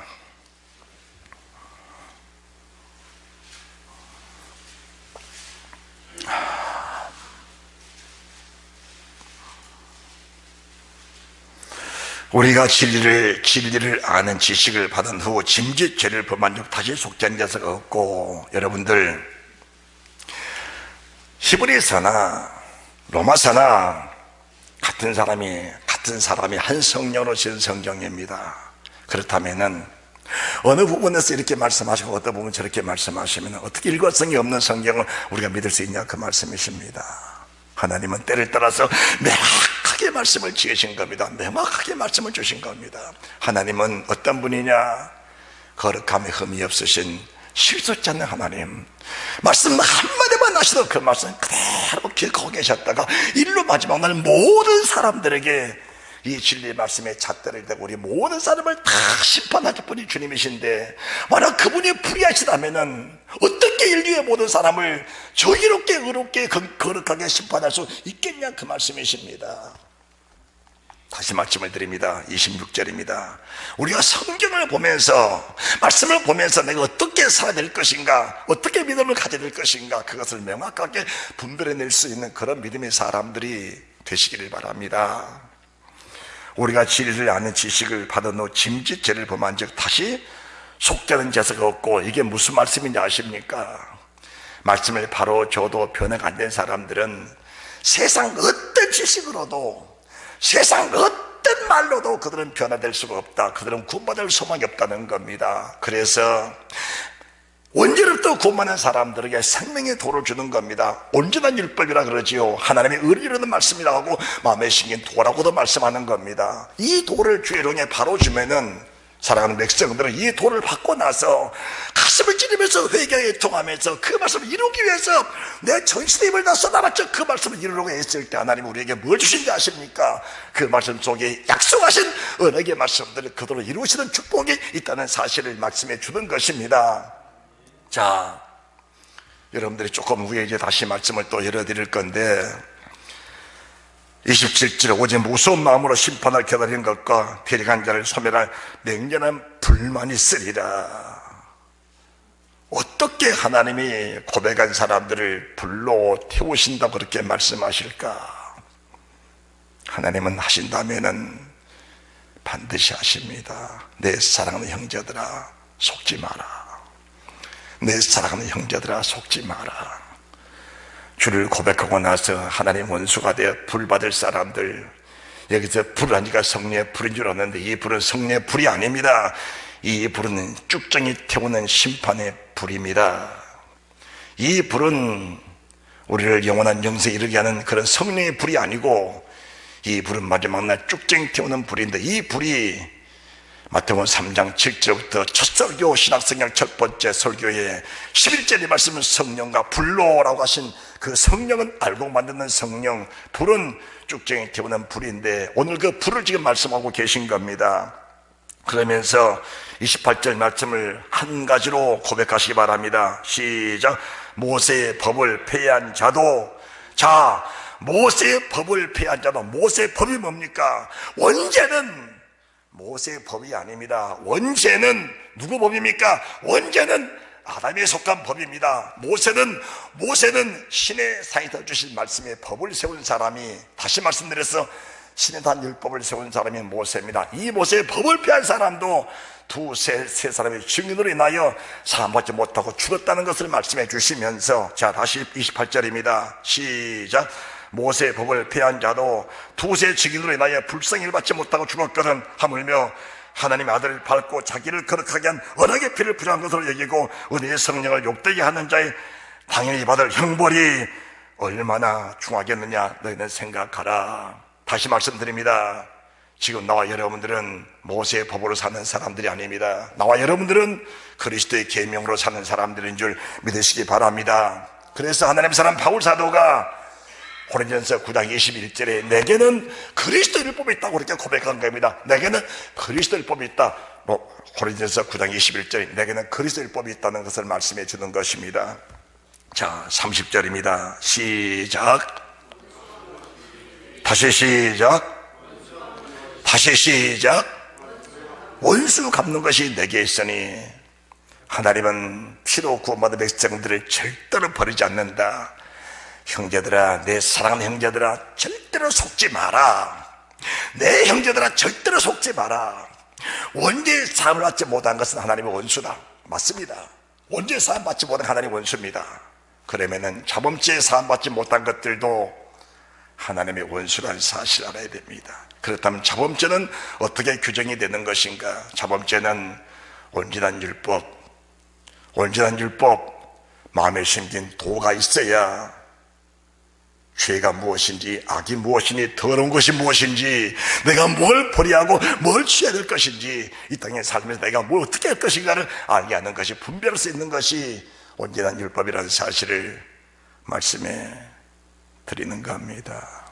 우리가 진리를 아는 지식을 받은 후 짐짓 죄를 범한 적 다시 속죄한 자가 없고, 여러분들 히브리서나 로마서나 같은 사람이 한 성령으로 지은 성경입니다. 그렇다면은 어느 부분에서 이렇게 말씀하시고 어떤 부분 저렇게 말씀하시면 어떻게 일관성이 없는 성경을 우리가 믿을 수 있냐 그 말씀이십니다. 하나님은 때를 따라서 명확하게 말씀을 지으신 겁니다. 명확하게 말씀을 주신 겁니다. 하나님은 어떤 분이냐? 거룩함에 흠이 없으신 실수치 않는 하나님. 말씀 한마디만 하시도 그 말씀 그대로 기억하고 계셨다가 일로 마지막 날 모든 사람들에게 이 진리의 말씀에 잣대를 대고 우리 모든 사람을 다 심판하실 분이 주님이신데, 만약 그분이 불의하시다면은 어떻게 인류의 모든 사람을 정의롭게 의롭게 거룩하게 심판할 수 있겠냐 그 말씀이십니다. 다시 말씀을 드립니다. 26절입니다. 우리가 성경을 보면서 말씀을 보면서 내가 어떻게 살아야 될 것인가, 어떻게 믿음을 가져야 될 것인가, 그것을 명확하게 분별해낼 수 있는 그런 믿음의 사람들이 되시기를 바랍니다. 우리가 진리를 아는 지식을 받은 후 짐짓 죄를 범한 즉 다시 속죄하는 제사가 없고, 이게 무슨 말씀인지 아십니까? 말씀을 바로 줘도 변화가 안 된 사람들은 세상 어떤 지식으로도, 세상 어떤 말로도 그들은 변화될 수가 없다. 그들은 구원받을 소망이 없다는 겁니다. 그래서 온전부터 구원하는 사람들에게 생명의 도를 주는 겁니다. 온전한 율법이라 그러지요. 하나님의 의리라는 말씀이라고 하고 마음에 심긴 도라고도 말씀하는 겁니다. 이 도를 주의롱에 바로 주면은 사랑하는 백성들은 이 도를 받고 나서 가슴을 찌르면서 회개에 통하면서 그 말씀을 이루기 위해서 내 전신의 힘을 다 쏟아봤죠. 그 말씀을 이루려고 했을 때 하나님 우리에게 뭘 주신지 아십니까? 그 말씀 속에 약속하신 언약의 말씀들을 그대로 이루시는 축복이 있다는 사실을 말씀해 주는 것입니다. 자, 여러분들이 조금 후에 이제 다시 말씀을 또 열어드릴 건데, 27절 오직 무서운 마음으로 심판을 기다리는 것과 대리한 자를 소멸할 맹렬한 불만이 있으리라. 어떻게 하나님이 고백한 사람들을 불로 태우신다고 그렇게 말씀하실까? 하나님은 하신다면은 반드시 하십니다. 내 사랑하는 형제들아 속지 마라. 내 사랑하는 형제들아 속지 마라. 주를 고백하고 나서 하나님 원수가 되어 불 받을 사람들, 여기서 불하니까 성령의 불인 줄 알았는데 이 불은 성령의 불이 아닙니다. 이 불은 쭉정이 태우는 심판의 불입니다. 이 불은 우리를 영원한 영생에 이르게 하는 그런 성령의 불이 아니고, 이 불은 마지막 날 쭉정이 태우는 불인데, 이 불이 마태복음 3장 7절부터 첫 설교 신학성경 첫 번째 설교의 11절의 말씀은 성령과 불로라고 하신 그 성령은 알고 만드는 성령, 불은 쭉정이 태우는 불인데 오늘 그 불을 지금 말씀하고 계신 겁니다. 그러면서 28절 말씀을 한 가지로 고백하시기 바랍니다. 시작. 모세의 법을 폐한 자도, 자, 모세의 법을 폐한 자도, 모세의 법이 뭡니까? 원죄는 모세의 법이 아닙니다. 원죄는 누구 법입니까? 원죄는 아담에 속한 법입니다. 모세는 신의 상에서 주신 말씀의 법을 세운 사람이, 다시 말씀드려서 신의 단 율법을 세운 사람이 모세입니다. 이 모세의 법을 폐한 사람도 두세 사람의 증인으로 인하여 사함받지 못하고 죽었다는 것을 말씀해 주시면서, 자, 다시 28절입니다. 시작. 모세의 법을 폐한 자도 두세 증인으로 인하여 불쌍히를 받지 못하고 죽었거든. 하물며 하나님의 아들을 밟고 자기를 거룩하게 한 언약의 피를 부정한 것으로 여기고 은혜의 성령을 욕되게 하는 자의 당연히 받을 형벌이 얼마나 중하겠느냐 너희는 생각하라. 다시 말씀드립니다. 지금 나와 여러분들은 모세의 법으로 사는 사람들이 아닙니다. 나와 여러분들은 그리스도의 계명으로 사는 사람들인 줄 믿으시기 바랍니다. 그래서 하나님의 사람 바울 사도가 고린도전서 9장 21절에 내게는 그리스도 율법이 있다고 그렇게 고백한 겁니다. 내게는 그리스도 율법이 있다. 고린도전서 9장 21절에 내게는 그리스도 율법이 있다는 것을 말씀해 주는 것입니다. 자, 30절입니다. 시작. 다시 시작. 원수 갚는 것이 내게 있으니 하나님은 피로 구원받은 백성들을 절대로 버리지 않는다. 형제들아, 내 사랑하는 형제들아, 절대로 속지 마라. 내 형제들아, 절대로 속지 마라. 원죄의 사함을 받지 못한 것은 하나님의 원수다. 맞습니다. 원죄의 사함 받지 못한 하나님의 원수입니다. 그러면은 자범죄의 사함 받지 못한 것들도 하나님의 원수라는 사실을 알아야 됩니다. 그렇다면 자범죄는 어떻게 규정이 되는 것인가? 자범죄는 온전한 율법, 마음에 심긴 도가 있어야 죄가 무엇인지, 악이 무엇인지, 더러운 것이 무엇인지, 내가 뭘 벌이하고 뭘 취해야 될 것인지, 이 땅에 살면서 내가 뭘 어떻게 할 것인가를 알게 하는 것이, 분별할 수 있는 것이 온전한 율법이라는 사실을 말씀해 드리는 겁니다.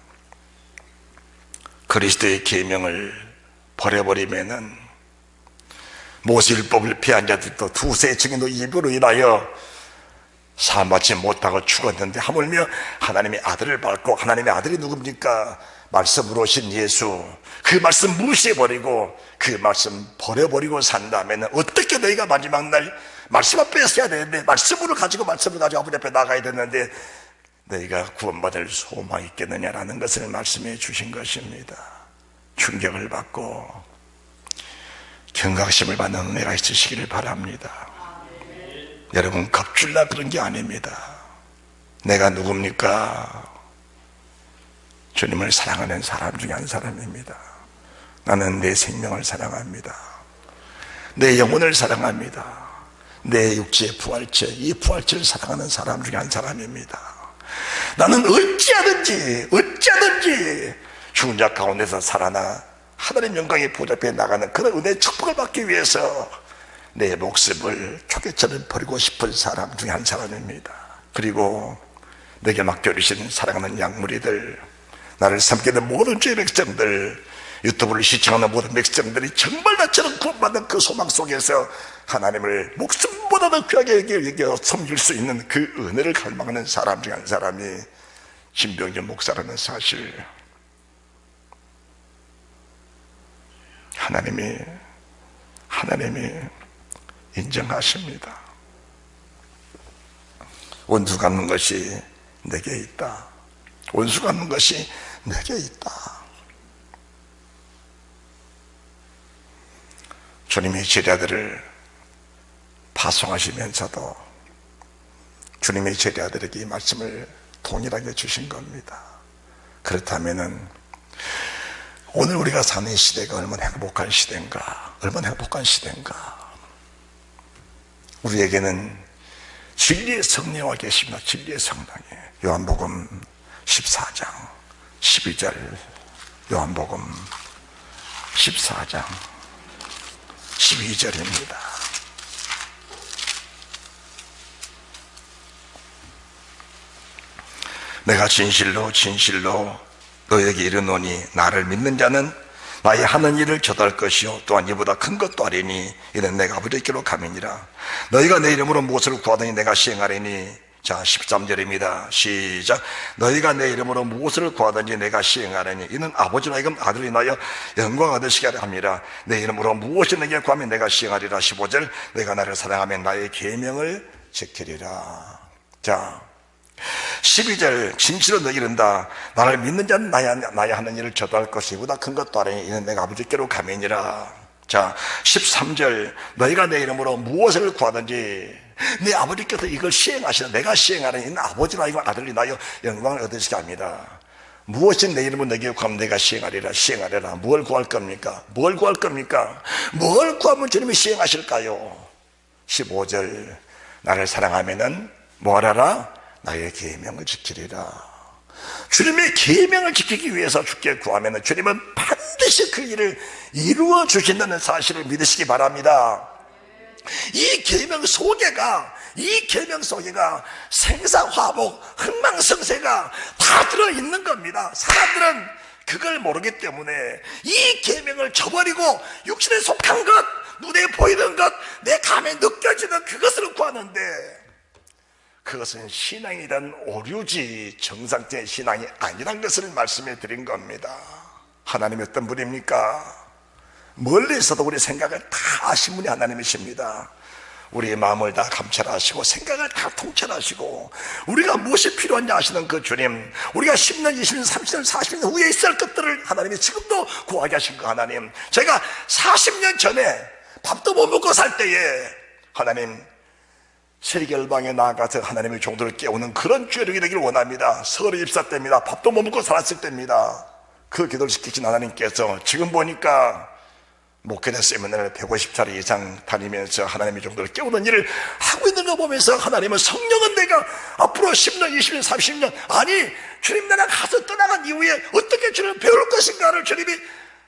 그리스도의 계명을 버려버리면은 모세 율법을 피한 자들도 두세 증인도 입으로 인하여 사함받지 못하고 죽었는데, 하물며 하나님의 아들을 밟고, 하나님의 아들이 누굽니까? 말씀으로 오신 예수, 그 말씀 무시해버리고 그 말씀 버려버리고 산다면 어떻게 너희가 마지막 날 말씀 앞에 서야 되는데, 말씀으로 가지고 아버지 앞에 나가야 되는데 너희가 구원받을 소망이 있겠느냐라는 것을 말씀해 주신 것입니다. 충격을 받고 경각심을 받는 은혜가 있으시기를 바랍니다. 여러분, 겁줄나 그런 게 아닙니다. 내가 누굽니까? 주님을 사랑하는 사람 중에 한 사람입니다. 나는 내 생명을 사랑합니다. 내 영혼을 사랑합니다. 내 육체의 부활체, 이 부활체를 사랑하는 사람 중에 한 사람입니다. 나는 어찌하든지 죽은 자 가운데서 살아나 하나님 영광의 보좌 앞에 나가는 그런 은혜의 축복을 받기 위해서 내 목숨을 초계처럼 버리고 싶은 사람 중에 한 사람입니다. 그리고 내게 맡겨주신 사랑하는 양무리들, 나를 섬기는 모든 주의 백성들, 유튜브를 시청하는 모든 백성들이 정말 나처럼 구원받는 그 소망 속에서 하나님을 목숨보다도 귀하게 여겨 섬길 수 있는 그 은혜를 갈망하는 사람 중에 한 사람이 신병준 목사라는 사실, 하나님이 인정하십니다. 원수 갚는 것이 내게 있다. 원수 갚는 것이 내게 있다. 주님의 제자들을 파송하시면서도 주님의 제자들에게 이 말씀을 동일하게 주신 겁니다. 그렇다면은 오늘 우리가 사는 시대가 얼마나 행복한 시대인가, 얼마나 행복한 시대인가. 우리에게는 진리의 성령과 계십니다. 진리의 성령이. 요한복음 14장 12절, 요한복음 14장 12절입니다. 내가 진실로 너에게 이르노니 나를 믿는 자는 나의 하는 일을 저달 것이요 또한 이보다 큰 것도 아리니 이는 내가 아버지께로 가미니라. 너희가 내 이름으로 무엇을 구하더니 내가 시행하리니. 자, 13절입니다. 시작. 너희가 내 이름으로 무엇을 구하든지 내가 시행하리니 이는 아버지로 하여금 아들을 인하여 영광 얻으시게 함이라. 내 이름으로 무엇을 내게 구하면 내가 시행하리라. 15절. 너희가 나를 사랑하면 나의 계명을 지키리라. 자, 12절. 진실로 너희 이른다. 나를 믿는 자는 나의 하는 일을 저도할 것이 보다 큰 것도 아니니 이는 내가 아버지께로 가면이라. 자, 13절. 너희가 내 이름으로 무엇을 구하든지 내 아버지께서 이걸 시행하시라. 내가 시행하는 이는 아버지로 하여금 아들이 나여 영광을 얻으시게 합니다. 무엇이 내 이름으로 내게 구하면 내가 시행하리라. 뭘 구할 겁니까? 뭘 구하면 주님이 시행하실까요? 15절. 나를 사랑하면은 뭐하라? 나의 계명을 지키리라. 주님의 계명을 지키기 위해서 주께 구하면 주님은 반드시 그 일을 이루어 주신다는 사실을 믿으시기 바랍니다. 이 계명 속에가 생사화복, 흥망성쇠가 다 들어있는 겁니다. 사람들은 그걸 모르기 때문에 이 계명을 저버리고 육신에 속한 것, 눈에 보이는 것, 내 감에 느껴지는 그것을 구하는데 그것은 신앙이란 오류지 정상적인 신앙이 아니란 것을 말씀해 드린 겁니다. 하나님이 어떤 분입니까? 멀리서도 우리 생각을 다 아신 분이 하나님이십니다. 우리의 마음을 다 감찰하시고 생각을 다 통찰하시고 우리가 무엇이 필요한지 아시는 그 주님, 우리가 10년, 20년, 30년, 40년 후에 있을 것들을 하나님이 지금도 구하게 하신 그 하나님, 제가 40년 전에 밥도 못 먹고 살 때에 하나님 세계열방에 나아가서 하나님의 종들을 깨우는 그런 주력이 되기를 원합니다. 서울에 입사 때입니다. 밥도 못 먹고 살았을 때입니다. 그 기도를 시키신 하나님께서 지금 보니까 목회자 세미나를 150차례 이상 다니면서 하나님의 종들을 깨우는 일을 하고 있는 거 보면서 하나님은 성령은 내가 앞으로 10년, 20년, 30년 아니 주님 나라 가서 떠나간 이후에 어떻게 주님을 배울 것인가를 주님이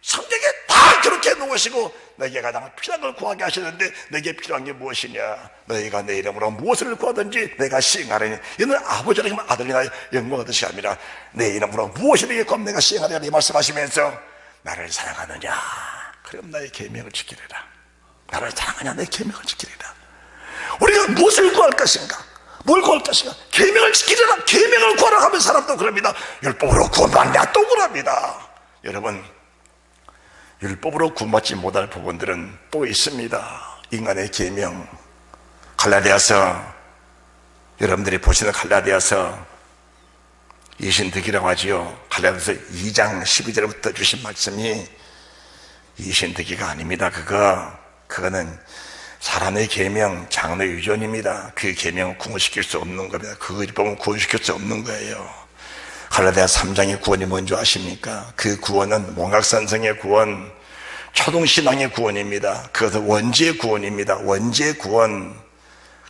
성경에 다 그렇게 놓으시고 내게 가장 필요한 걸 구하게 하시는데 내게 필요한 게 무엇이냐? 너희가 내 이름으로 무엇을 구하든지 내가 시행하리니 이는 아버지를 아들이 나의 영광 얻으시게 합니다. 내 이름으로 무엇을 내게 구하면 내가 시행하리라 이 말씀하시면서 나를 사랑하느냐? 그럼 나의 계명을 지키리라. 나를 사랑하냐? 내 계명을 지키리라. 우리가 무엇을 구할 것인가? 뭘 구할 것인가? 계명을 지키리라. 계명을 구하라 하면 사람도 그럽니다. 율법으로 구하면 안 돼. 또 그럽니다. 여러분, 율법으로 구원받지 못할 부분들은 또 있습니다. 인간의 계명. 갈라디아서, 여러분들이 보시는 갈라디아서 이신득이라고 하지요. 갈라디아서 2장 12절부터 주신 말씀이 이신득이가 아닙니다. 그거는 사람의 계명, 장로의 유전입니다. 그 계명은 구원시킬 수 없는 겁니다. 그 율법은 구원시킬 수 없는 거예요. 갈라디아 3장의 구원이 뭔지 아십니까? 그 구원은 몽각선성의 구원, 초등신앙의 구원입니다. 그것은 원죄의 구원입니다. 원죄의 구원.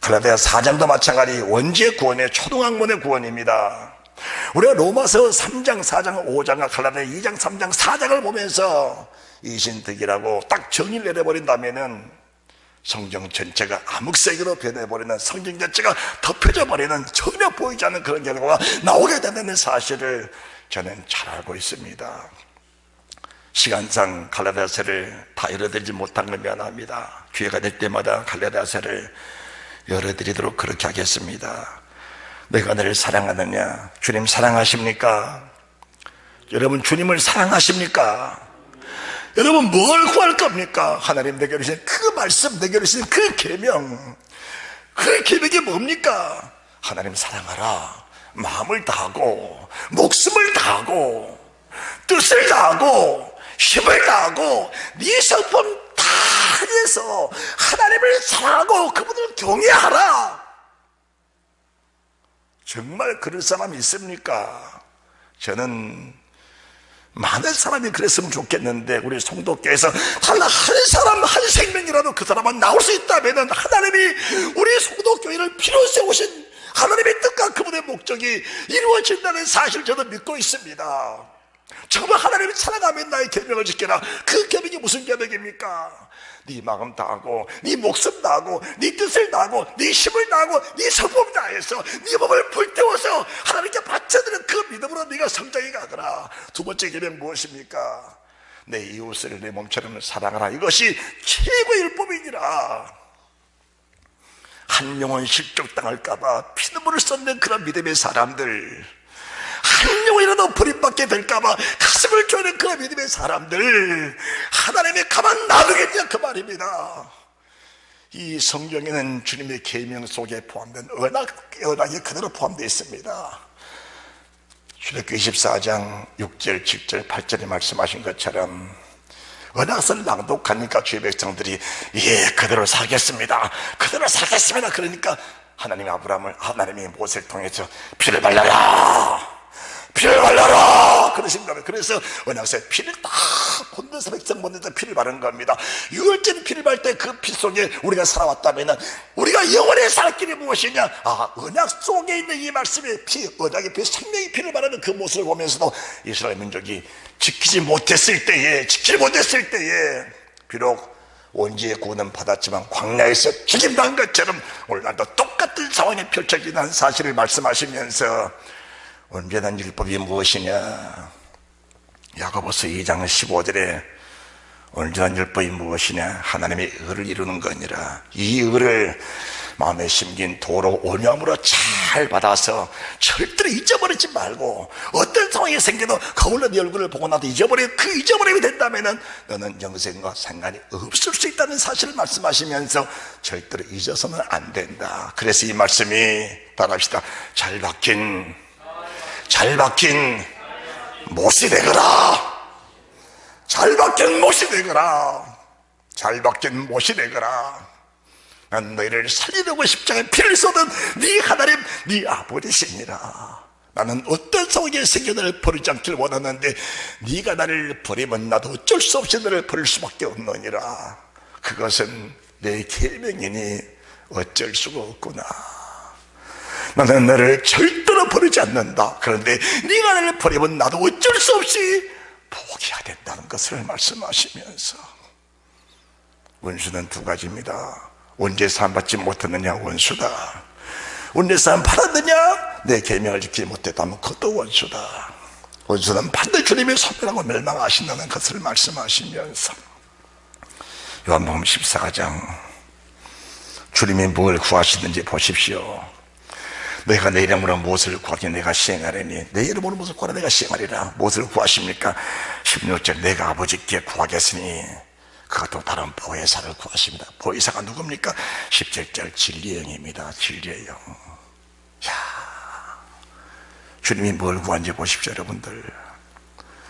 갈라디아 4장도 마찬가지 원죄의 구원의 초등학문의 구원입니다. 우리가 로마서 3장, 4장, 5장과 갈라디아 2장, 3장, 4장을 보면서 이신득이라고 딱 정의를 내려버린다면은 성경 전체가 암흑색으로 변해버리는, 성경 전체가 덮여져 버리는, 전혀 보이지 않는 그런 결과가 나오게 된다는 사실을 저는 잘 알고 있습니다. 시간상 갈라디아서를 다 열어드리지 못한 걸 미안합니다. 기회가 될 때마다 갈라디아서를 열어드리도록 그렇게 하겠습니다. 내가 너를 사랑하느냐? 주님 사랑하십니까? 여러분 주님을 사랑하십니까? 여러분 뭘 구할 겁니까? 하나님 내게 주신 그 말씀, 내게 주신 그 계명, 그 계명이 뭡니까? 하나님 사랑하라. 마음을 다하고 목숨을 다하고 뜻을 다하고 힘을 다하고 네 성품 다 해서 하나님을 사랑하고 그분을 경외하라. 정말 그럴 사람이 있습니까? 저는 많은 사람이 그랬으면 좋겠는데, 우리 성도께서 한 사람 한 생명이라도 그 사람만 나올 수 있다면 하나님이 우리 성도교회를 필요 세우신 하나님의 뜻과 그분의 목적이 이루어진다는 사실 저도 믿고 있습니다. 정말 하나님이 사랑하면 나의 계명을 지켜라. 그 계명이 무슨 계명입니까? 네 마음 다하고 네 목숨 다하고 네 뜻을 다하고 네 힘을 다하고 네 성품 다해서 네 몸을 불태워서 하나님께 바쳐드리는 그 믿음으로 네가 성장해 가거라. 두 번째 계명 무엇입니까? 내 이웃을 내 몸처럼 사랑하라. 이것이 최고의 율법이니라. 한 영혼 실족당할까봐 피눈물을 쏟는 그런 믿음의 사람들, 한 영혼이라도 버림받게 될까봐 가슴을 쪼는 그 믿음의 사람들, 하나님이 가만 놔두겠냐 그 말입니다. 이 성경에는 주님의 계명 속에 포함된 언약이 그대로 포함되어 있습니다. 출애굽기 24장 6절, 7절, 8절에 말씀하신 것처럼 언약서를 낭독하니까 주의 백성들이 예 그대로 살겠습니다, 그대로 살겠습니다. 그러니까 하나님이 모세를 통해서 피를 발라라, 피를 발라라 그러신 겁니다. 그래서 언약서에 피를 다 본데서 백성 본데서 피를 바른 겁니다. 유월절 피를 바를 때 그 피 속에 우리가 살아왔다면 우리가 영원히 살 길이 무엇이냐? 언약 속에 있는 이 말씀의 피, 언약의 피, 생명의 피를 바르는 그 모습을 보면서도 이스라엘 민족이 지키지 못했을 때에 비록 원지의 구원은 받았지만 광야에서 죽임당한 것처럼 오늘날도 똑같은 상황이 펼쳐진다는 사실을 말씀하시면서 온전한 율법이 무엇이냐? 야고보서 2장 15절에 온전한 율법이 무엇이냐? 하나님의 의를 이루는 거니라. 이 의를 마음에 심긴 도로 온유함으로 잘 받아서 절대로 잊어버리지 말고, 어떤 상황이 생겨도 거울로 네 얼굴을 보고 나도 그 잊어버림이 된다면 너는 영생과 상관이 없을 수 있다는 사실을 말씀하시면서 절대로 잊어서는 안 된다. 그래서 이 말씀이 따라합시다. 잘 박힌 못이 되거라. 잘 박힌 못이 되거라. 잘 박힌 못이 되거라. 난 너희를 살리려고 십자가에 피를 쏟은 네 하나님, 네 아버지시니라. 나는 어떤 상황에 생겨 너를 버리지 않기를 원하는데 네가 나를 버리면 나도 어쩔 수 없이 너를 버릴 수밖에 없느니라. 그것은 내 계명이니 어쩔 수가 없구나. 나는 너를 절대로 버리지 않는다. 그런데 네가 나를 버리면 나도 어쩔 수 없이 포기해야 된다는 것을 말씀하시면서, 원수는 두 가지입니다. 언제 사함받지 못했느냐? 원수다. 언제 사함받았느냐? 내 계명을 지키지 못했다면 그것도 원수다. 원수는 반드시 주님의 소멸하고 멸망하신다는 것을 말씀하시면서, 요한복음 14장 주님이 뭘 구하시는지 보십시오. 너희가 내 이름으로 무엇을 구하니 내가 시행하리니, 내 이름으로 무엇을 구하라 내가 시행하리라. 무엇을 구하십니까? 16절 내가 아버지께 구하겠으니 그것도 다른 보혜사를 구하십니다. 보혜사가 누굽니까? 17절 진리의 영입니다. 진리의 영. 주님이 뭘 구한지 보십시오, 여러분들.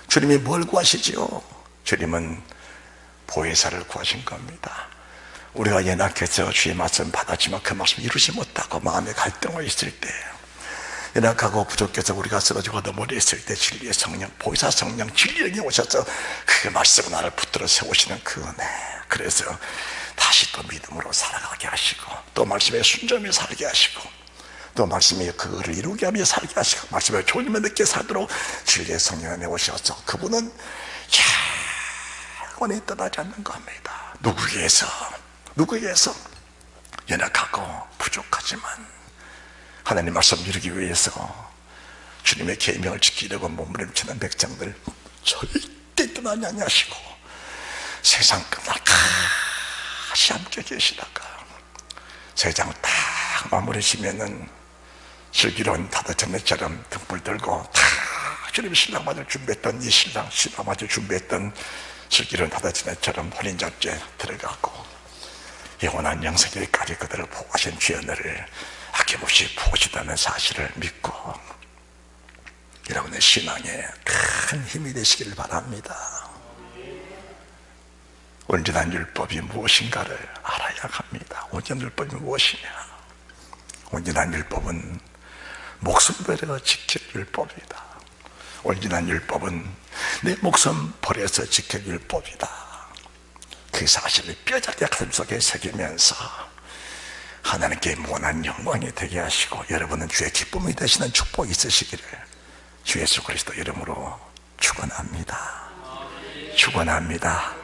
주님이 뭘 구하시지요? 주님은 보혜사를 구하신 겁니다. 우리가 연약해서 주의 말씀 받았지만 그 말씀 이루지 못하고 마음에 갈등이 있을 때, 연약하고 부족해서 우리가 쓰러지고 넘어져 있을 때 진리의 성령, 보혜사 성령, 진리의 영이 오셔서 그 말씀으로 나를 붙들어 세우시는 그 은혜. 그래서 다시 또 믿음으로 살아가게 하시고, 또 말씀에 순종하며 살게 하시고, 또 말씀에 그거를 이루게 하며 살게 하시고, 말씀에 조림을 늦게 살도록 진리의 성령을 내오셔서 그분은 영원히 떠나지 않는 겁니다. 누구에게서 연약하고 부족하지만 하나님 말씀 이루기 위해서 주님의 계명을 지키려고 몸부림치는 백성들 절대 떠나지 아니하시고 세상 끝날까지 함께 계시다가 세상 딱 마무리시면은 슬기로운 다다전매처럼 등불 들고 다 주님 신랑맞을 준비했던 이 신랑맞을 준비했던 슬기로운 다다전매처럼 혼인접제 들어가고 영원한 영생에까지 그들을 보호하신 주의 은혜를 아낌없이 부어주다는 사실을 믿고 여러분의 신앙에 큰 힘이 되시기를 바랍니다. 온전한 율법이 무엇인가를 알아야 합니다. 온전한 율법이 무엇이냐? 온전한 율법은 목숨 버려 지킬 율법이다. 온전한 율법은 내 목숨 버려서 지킬 율법이다. 그 사실을 뼈저리게 가슴속에 새기면서 하나님께 무한한 영광이 되게 하시고 여러분은 주의 기쁨이 되시는 축복이 있으시기를 주 예수 그리스도 이름으로 축원합니다. 축원합니다.